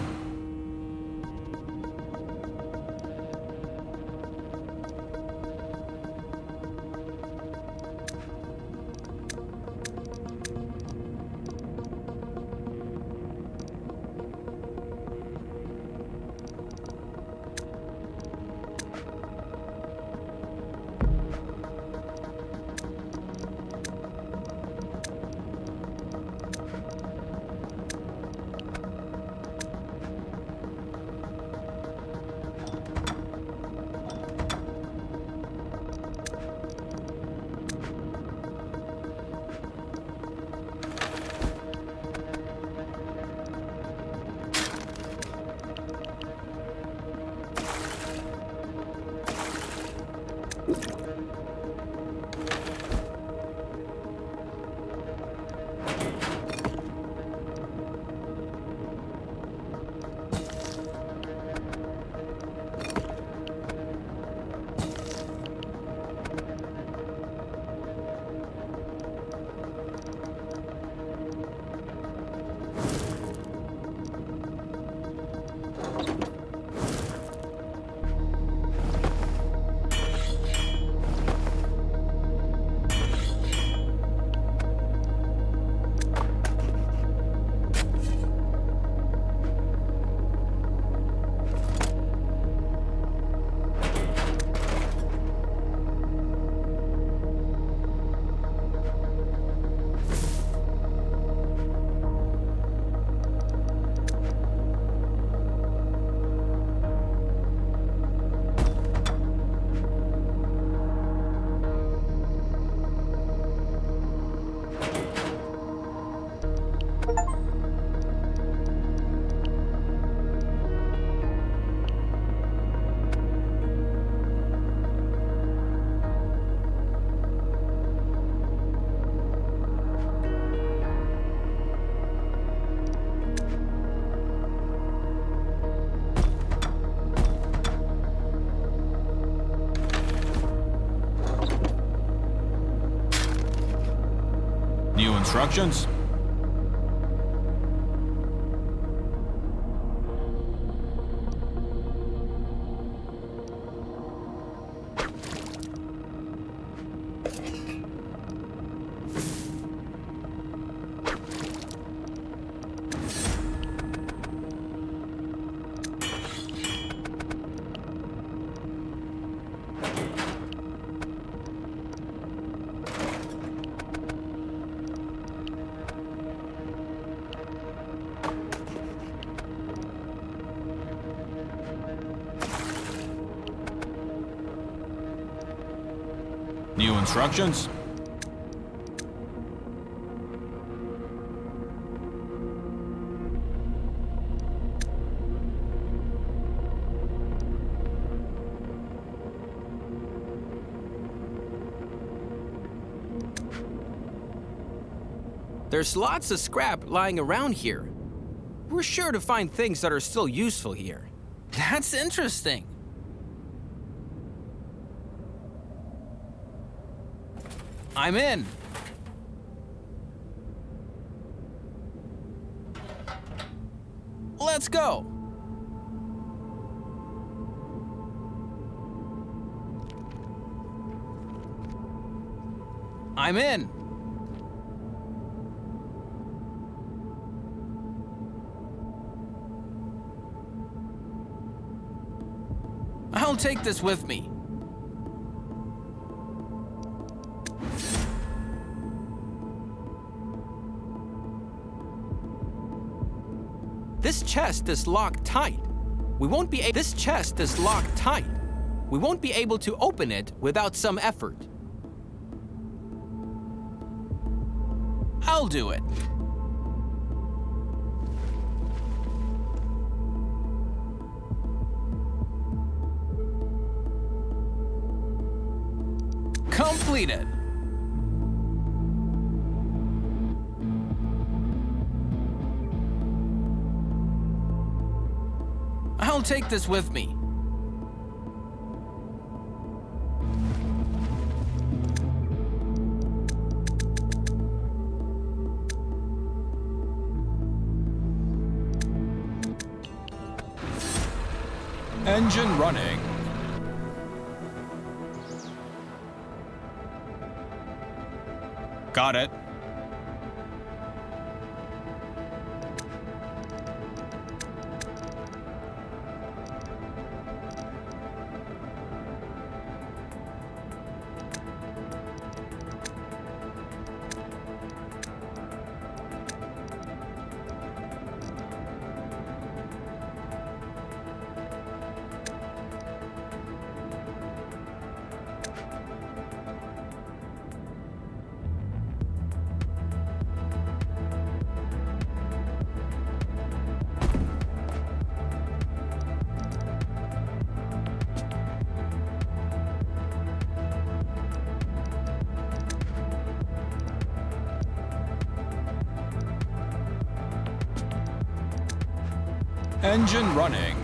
New instructions? New instructions? There's lots of scrap lying around here. We're sure to find things that are still useful here. That's interesting. I'm in. Let's go. I'm in. I'll take this with me. This chest is locked tight. This chest is locked tight. We won't be able to open it without some effort. I'll do it. Completed. I'll take this with me. Engine running. Got it. Engine running.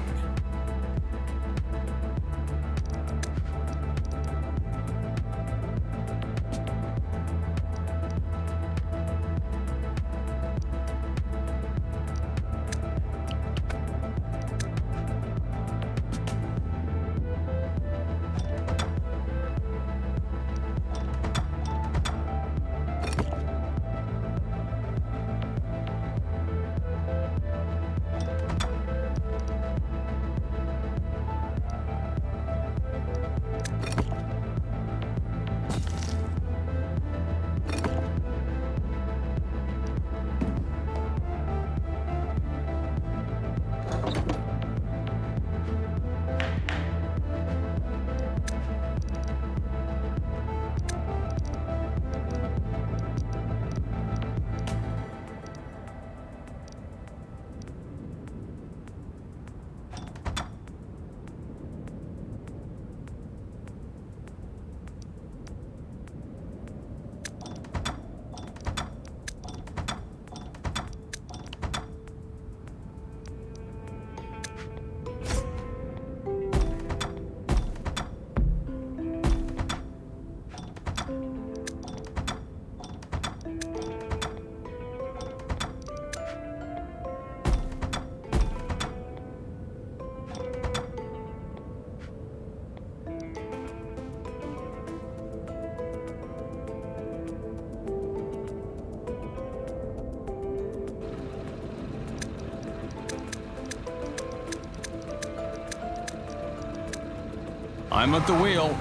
I'm at the wheel.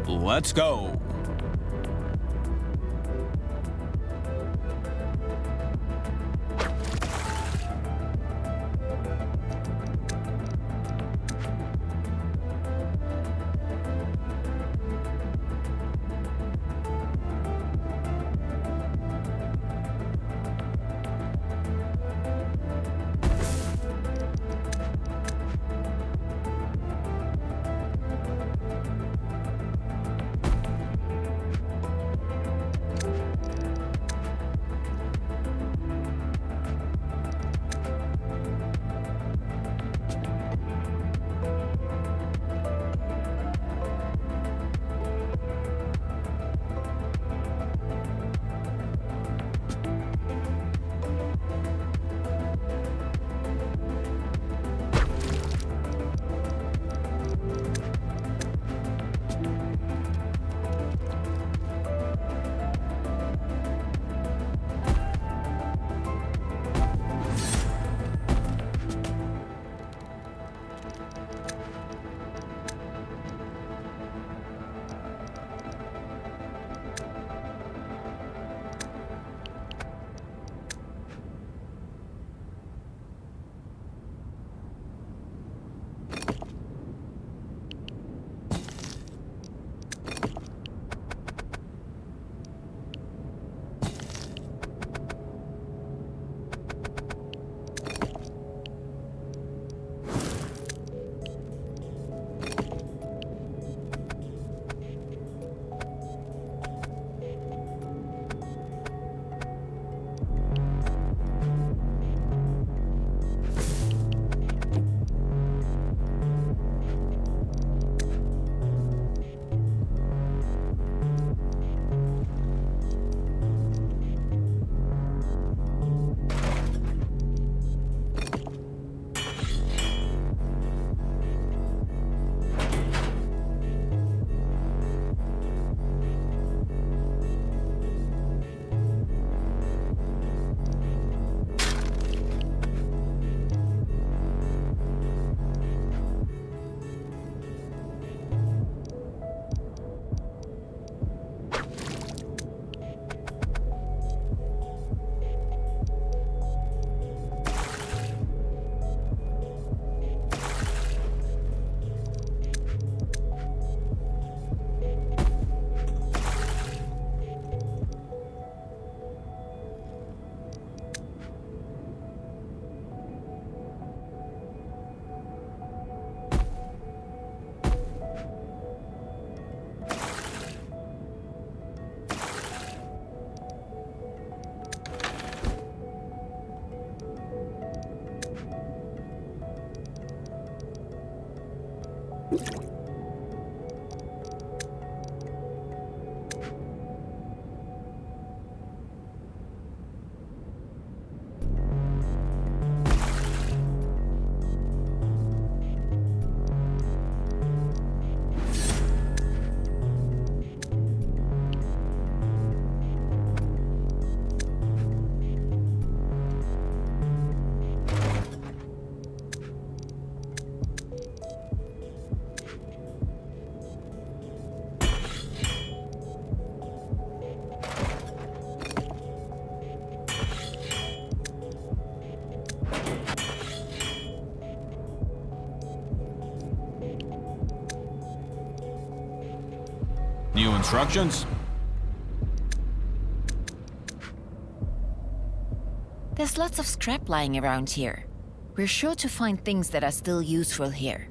Let's go. New instructions? There's lots of scrap lying around here. We're sure to find things that are still useful here.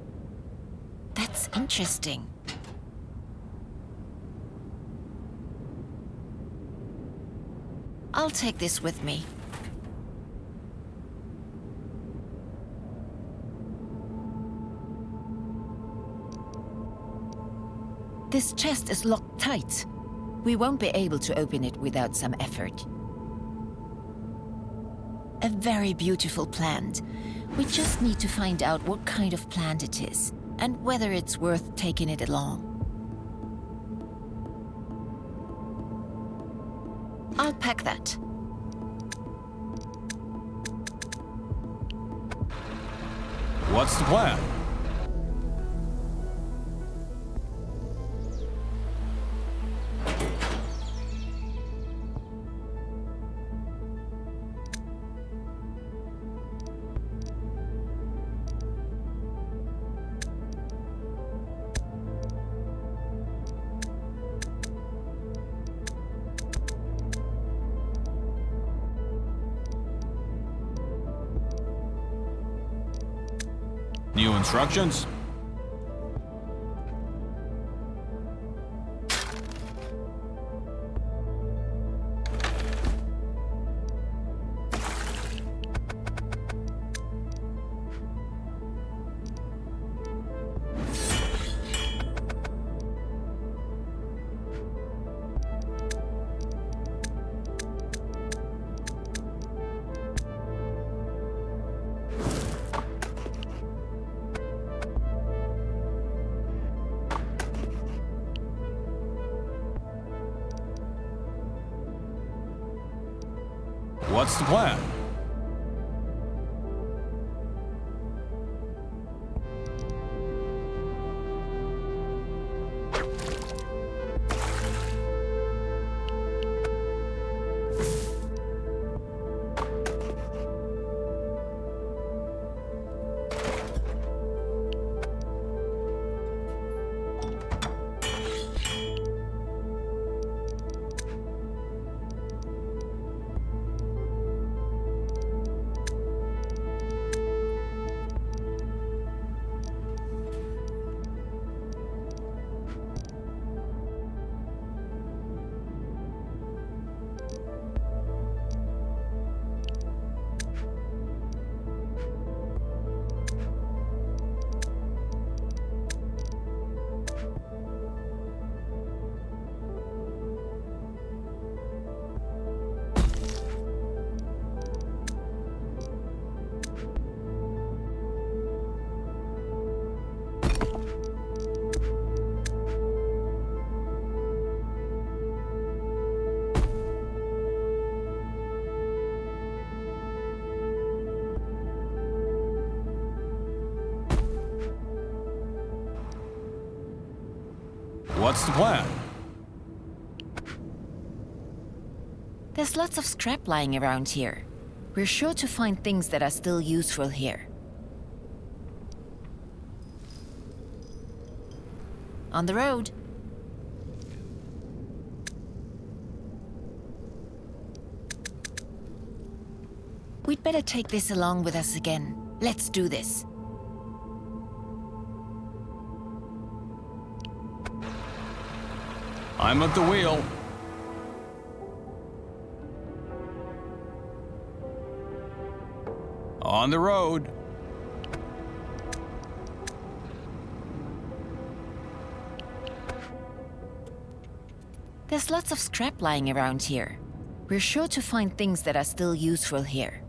That's interesting. I'll take this with me. This chest is locked tight. We won't be able to open it without some effort. A very beautiful plant. We just need to find out what kind of plant it is, and whether it's worth taking it along. I'll pack that. What's the plan? New instructions? What's the plan? What's the plan? There's lots of scrap lying around here. We're sure to find things that are still useful here. On the road. We'd better take this along with us again. Let's do this. I'm at the wheel. On the road. There's lots of scrap lying around here. We're sure to find things that are still useful here.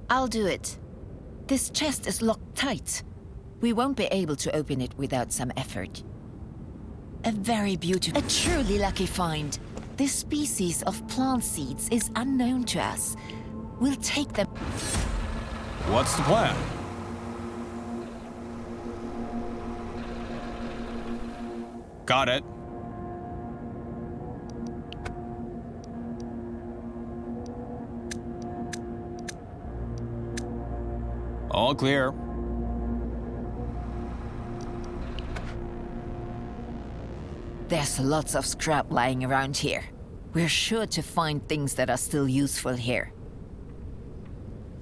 I'll do it. This chest is locked tight. We won't be able to open it without some effort. A very beautiful, a truly lucky find. This species of plant seeds is unknown to us. We'll take them. What's the plan? Got it. All clear. There's lots of scrap lying around here. We're sure to find things that are still useful here.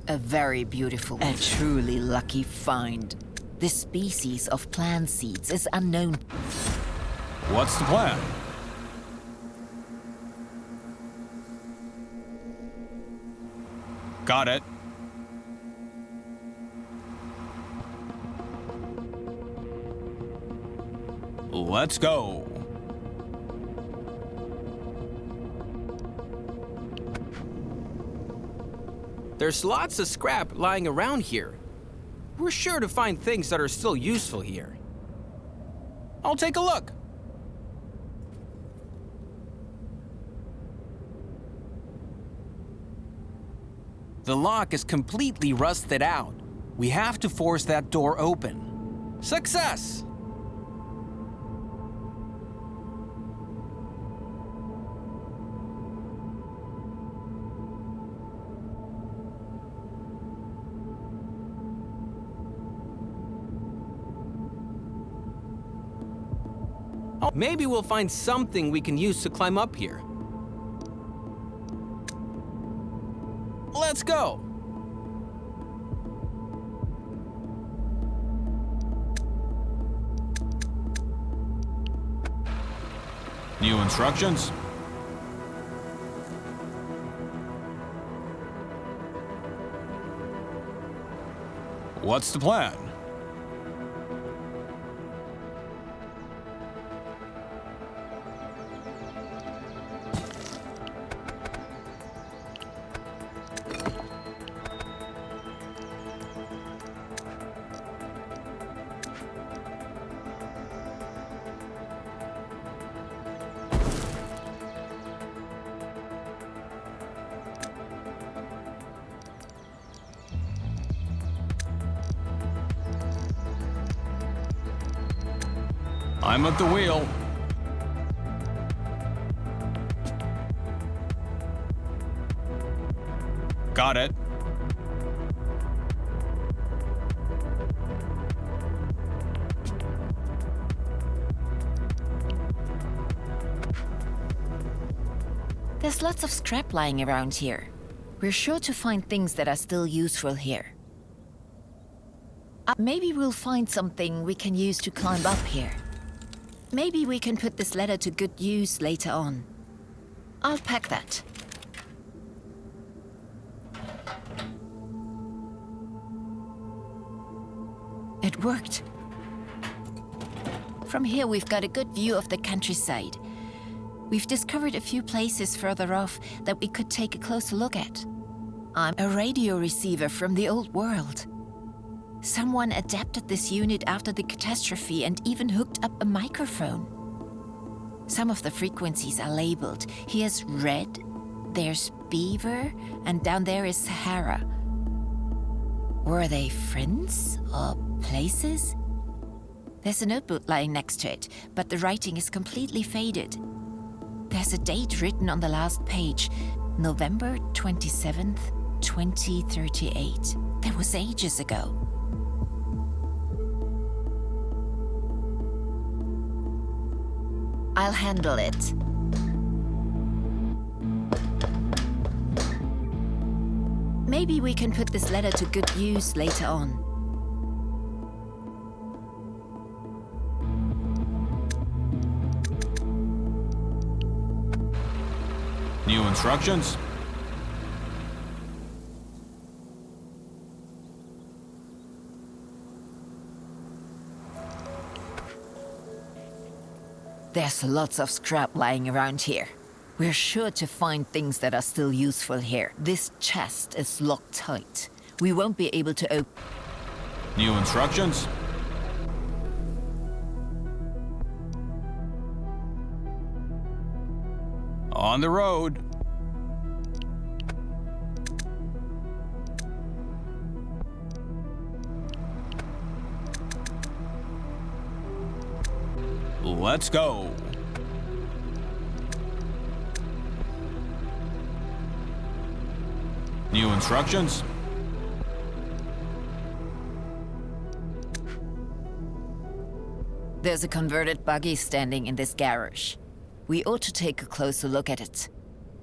A very beautiful, a truly lucky find. This species of plant seeds is unknown. What's the plan? Got it. Let's go. There's lots of scrap lying around here. We're sure to find things that are still useful here. I'll take a look. The lock is completely rusted out. We have to force that door open. Success! Maybe we'll find something we can use to climb up here. Let's go! New instructions? What's the plan? I'm at the wheel. Got it. There's lots of scrap lying around here. We're sure to find things that are still useful here. Maybe we'll find something we can use to climb up here. Maybe we can put this letter to good use later on. I'll pack that. It worked. From here we've got a good view of the countryside. We've discovered a few places further off that we could take a closer look at. I'm a radio receiver from the old world. Someone adapted this unit after the catastrophe and even hooked up a microphone. Some of the frequencies are labeled. Here's red, there's beaver, and down there is Sahara. Were they friends or places? There's a notebook lying next to it, but the writing is completely faded. There's a date written on the last page, November 27th, 2038. That was ages ago. I'll handle it. Maybe we can put this letter to good use later on. New instructions? There's lots of scrap lying around here. We're sure to find things that are still useful here. This chest is locked tight. We won't be able to open... New instructions? On the road. Let's go. New instructions? There's a converted buggy standing in this garage. We ought to take a closer look at it.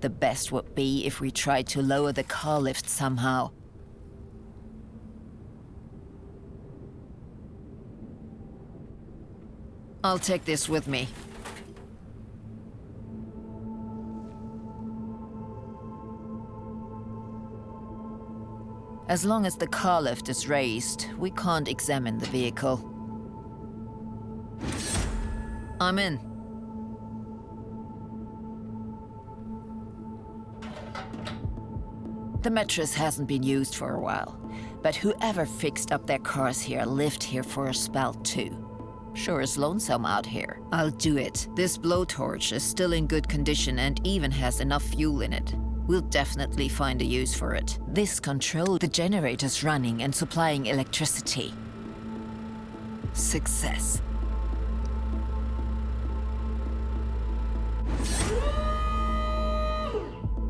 The best would be if we tried to lower the car lift somehow. I'll take this with me. As long as the car lift is raised, we can't examine the vehicle. I'm in. The mattress hasn't been used for a while, but whoever fixed up their cars here lived here for a spell too. Sure is lonesome out here. I'll do it. This blowtorch is still in good condition and even has enough fuel in it. We'll definitely find a use for it. This controls the generators running and supplying electricity. Success.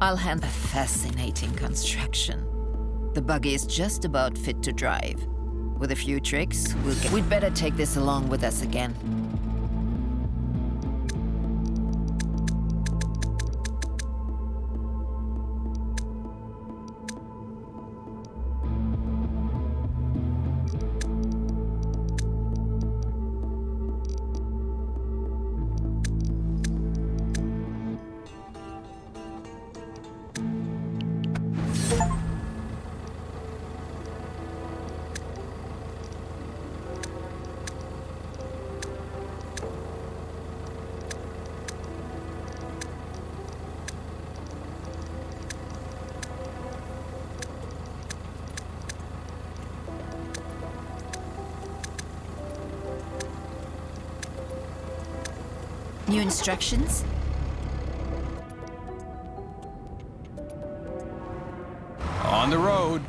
I'll hand a fascinating construction. The buggy is just about fit to drive. With a few tricks, we'd better take this along with us again. New instructions? On the road.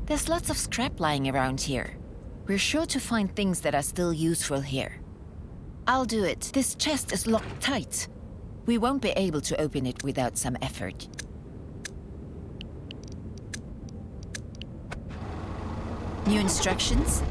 There's lots of scrap lying around here. We're sure to find things that are still useful here. I'll do it. This chest is locked tight. We won't be able to open it without some effort. New instructions?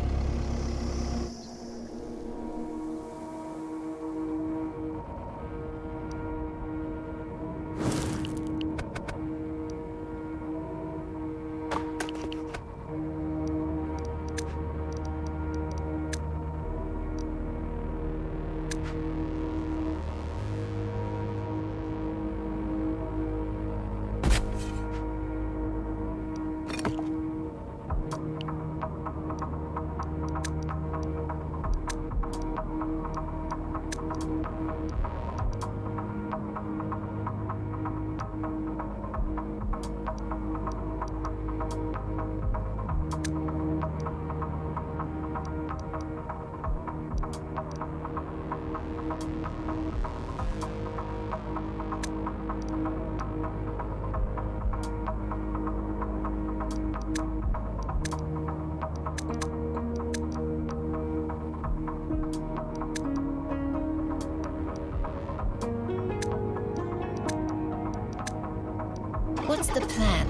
What's the plan?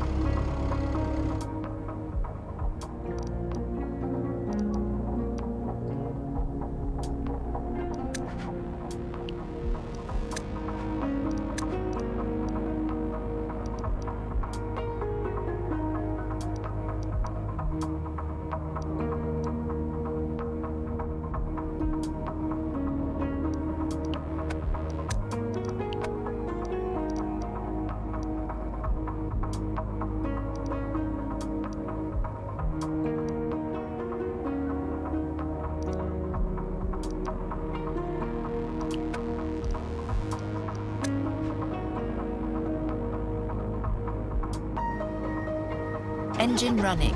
Engine running.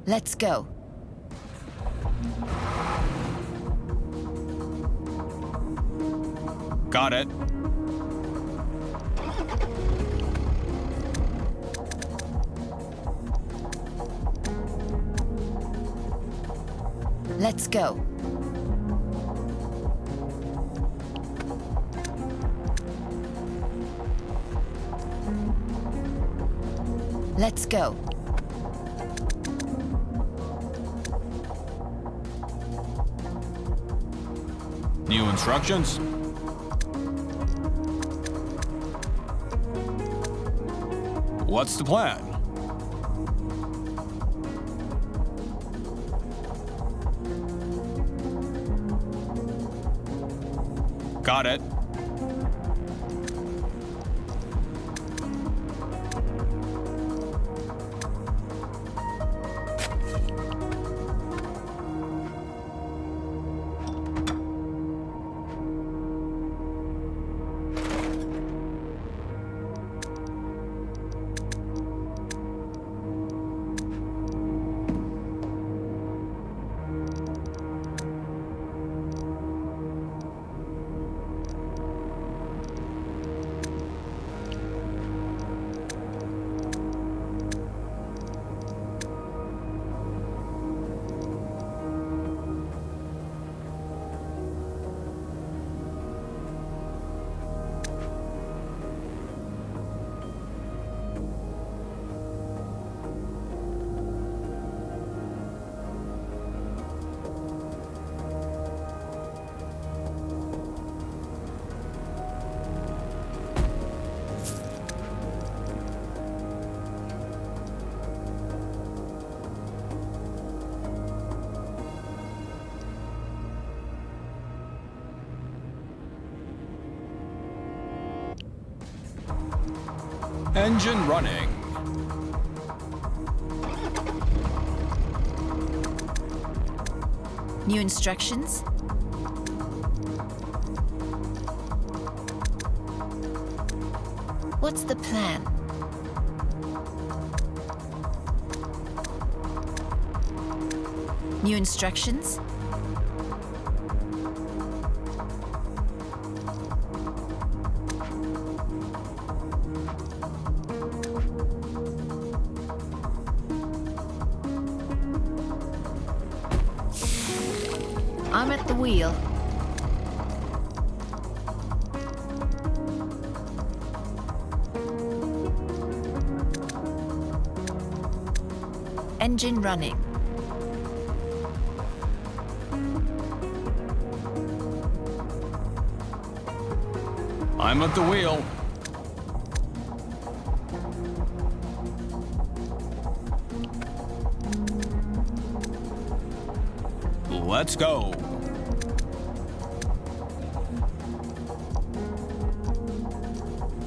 Let's go. Got it. Let's go. Let's go. New instructions? What's the plan? Got it. Engine running. New instructions? What's the plan? New instructions? I'm at the wheel. Engine running. I'm at the wheel. Let's go.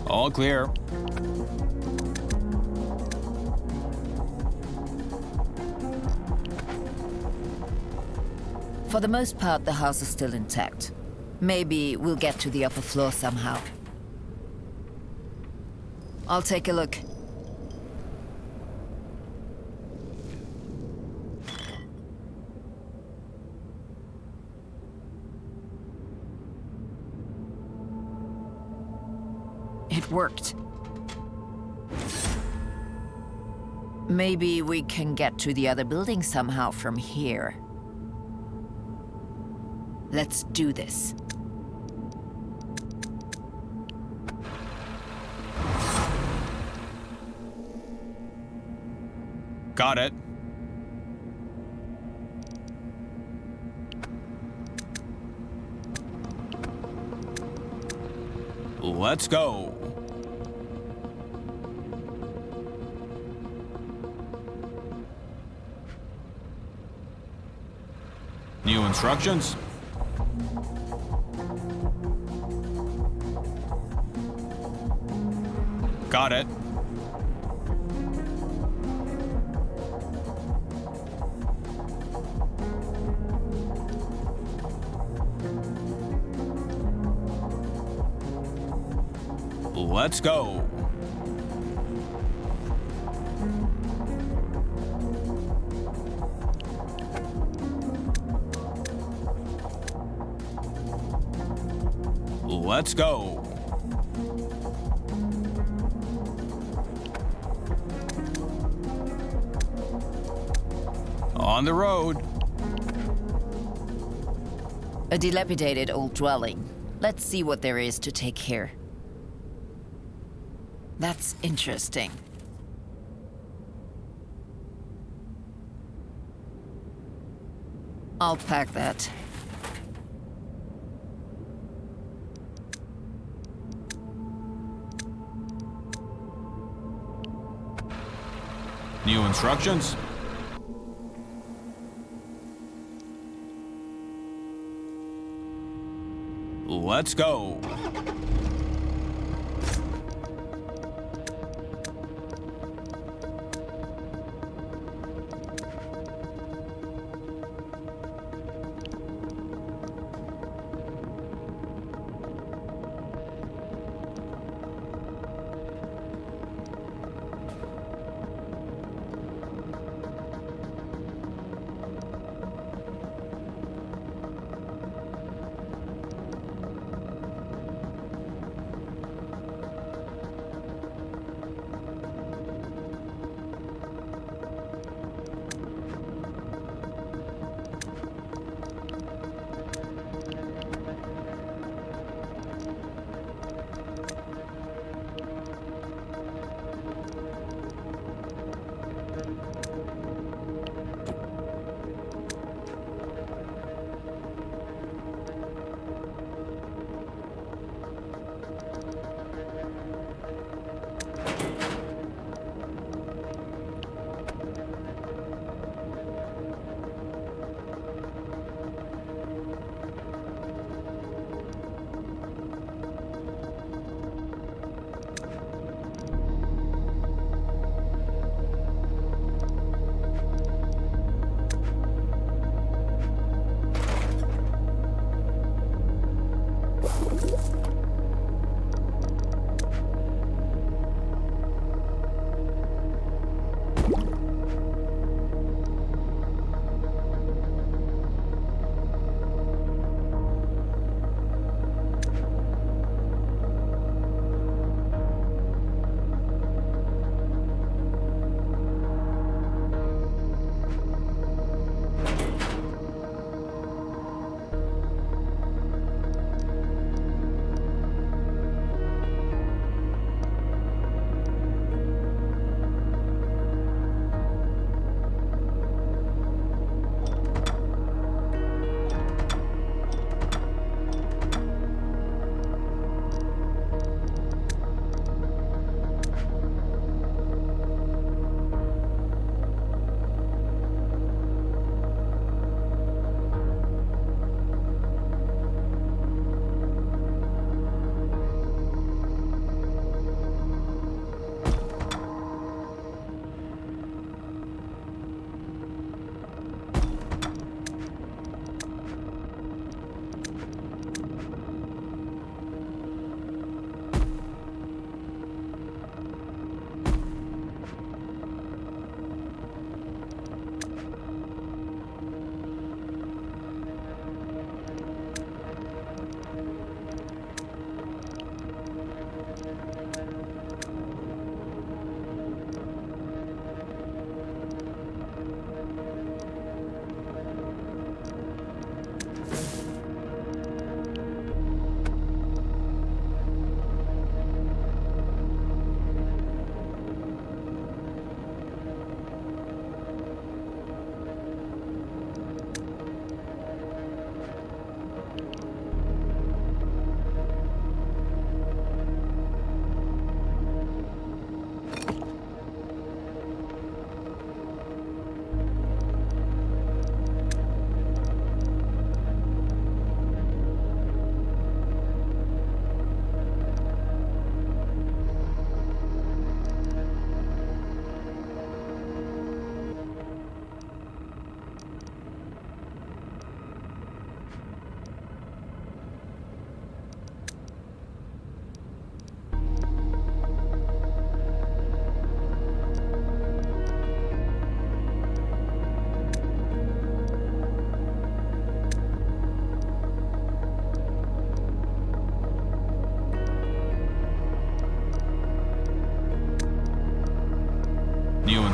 All clear. For the most part, the house is still intact. Maybe we'll get to the upper floor somehow. I'll take a look. It worked. Maybe we can get to the other building somehow from here. Let's do this. Got it. Let's go. New instructions? Got it. Let's go. Let's go. On the road. A dilapidated old dwelling. Let's see what there is to take here. That's interesting. I'll pack that. New instructions? Let's go.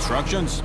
Instructions?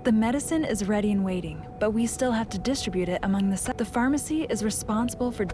The medicine is ready and waiting, but we still have to distribute it among the pharmacy is responsible for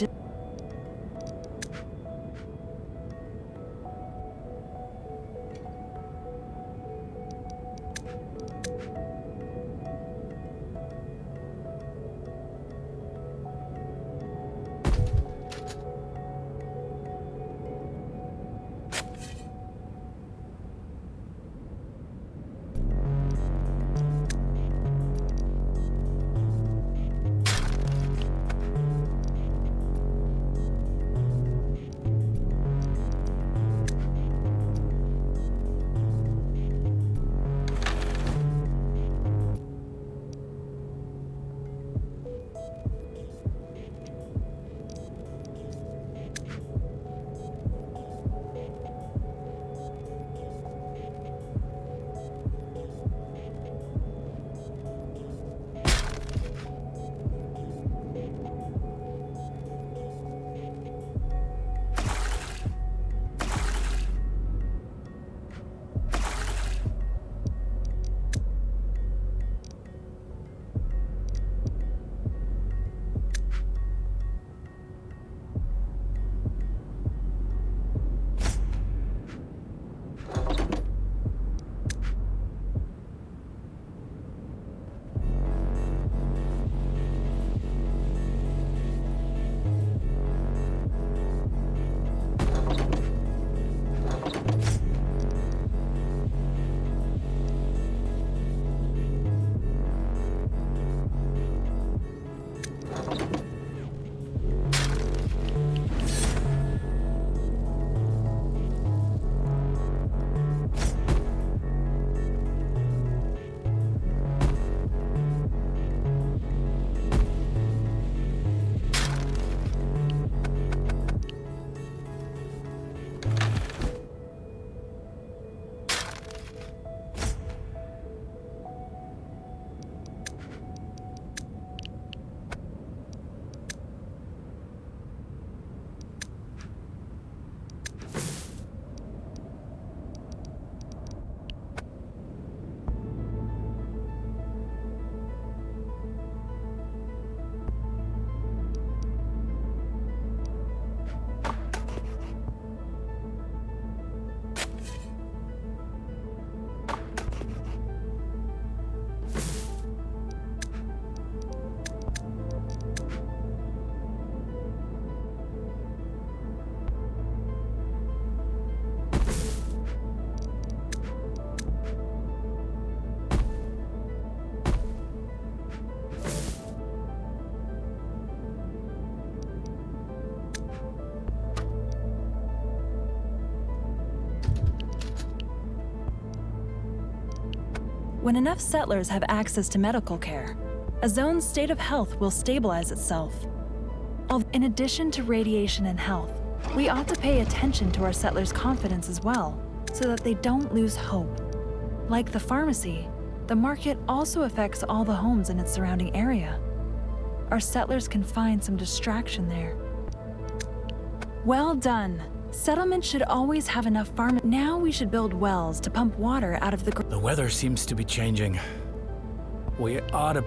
when enough settlers have access to medical care, a zone's state of health will stabilize itself. In addition to radiation and health, we ought to pay attention to our settlers' confidence as well, so that they don't lose hope. Like the pharmacy, the market also affects all the homes in its surrounding area. Our settlers can find some distraction there. Well done. Settlements should always have enough farm. Now we should build wells to pump water out of the The weather seems to be changing. We ought to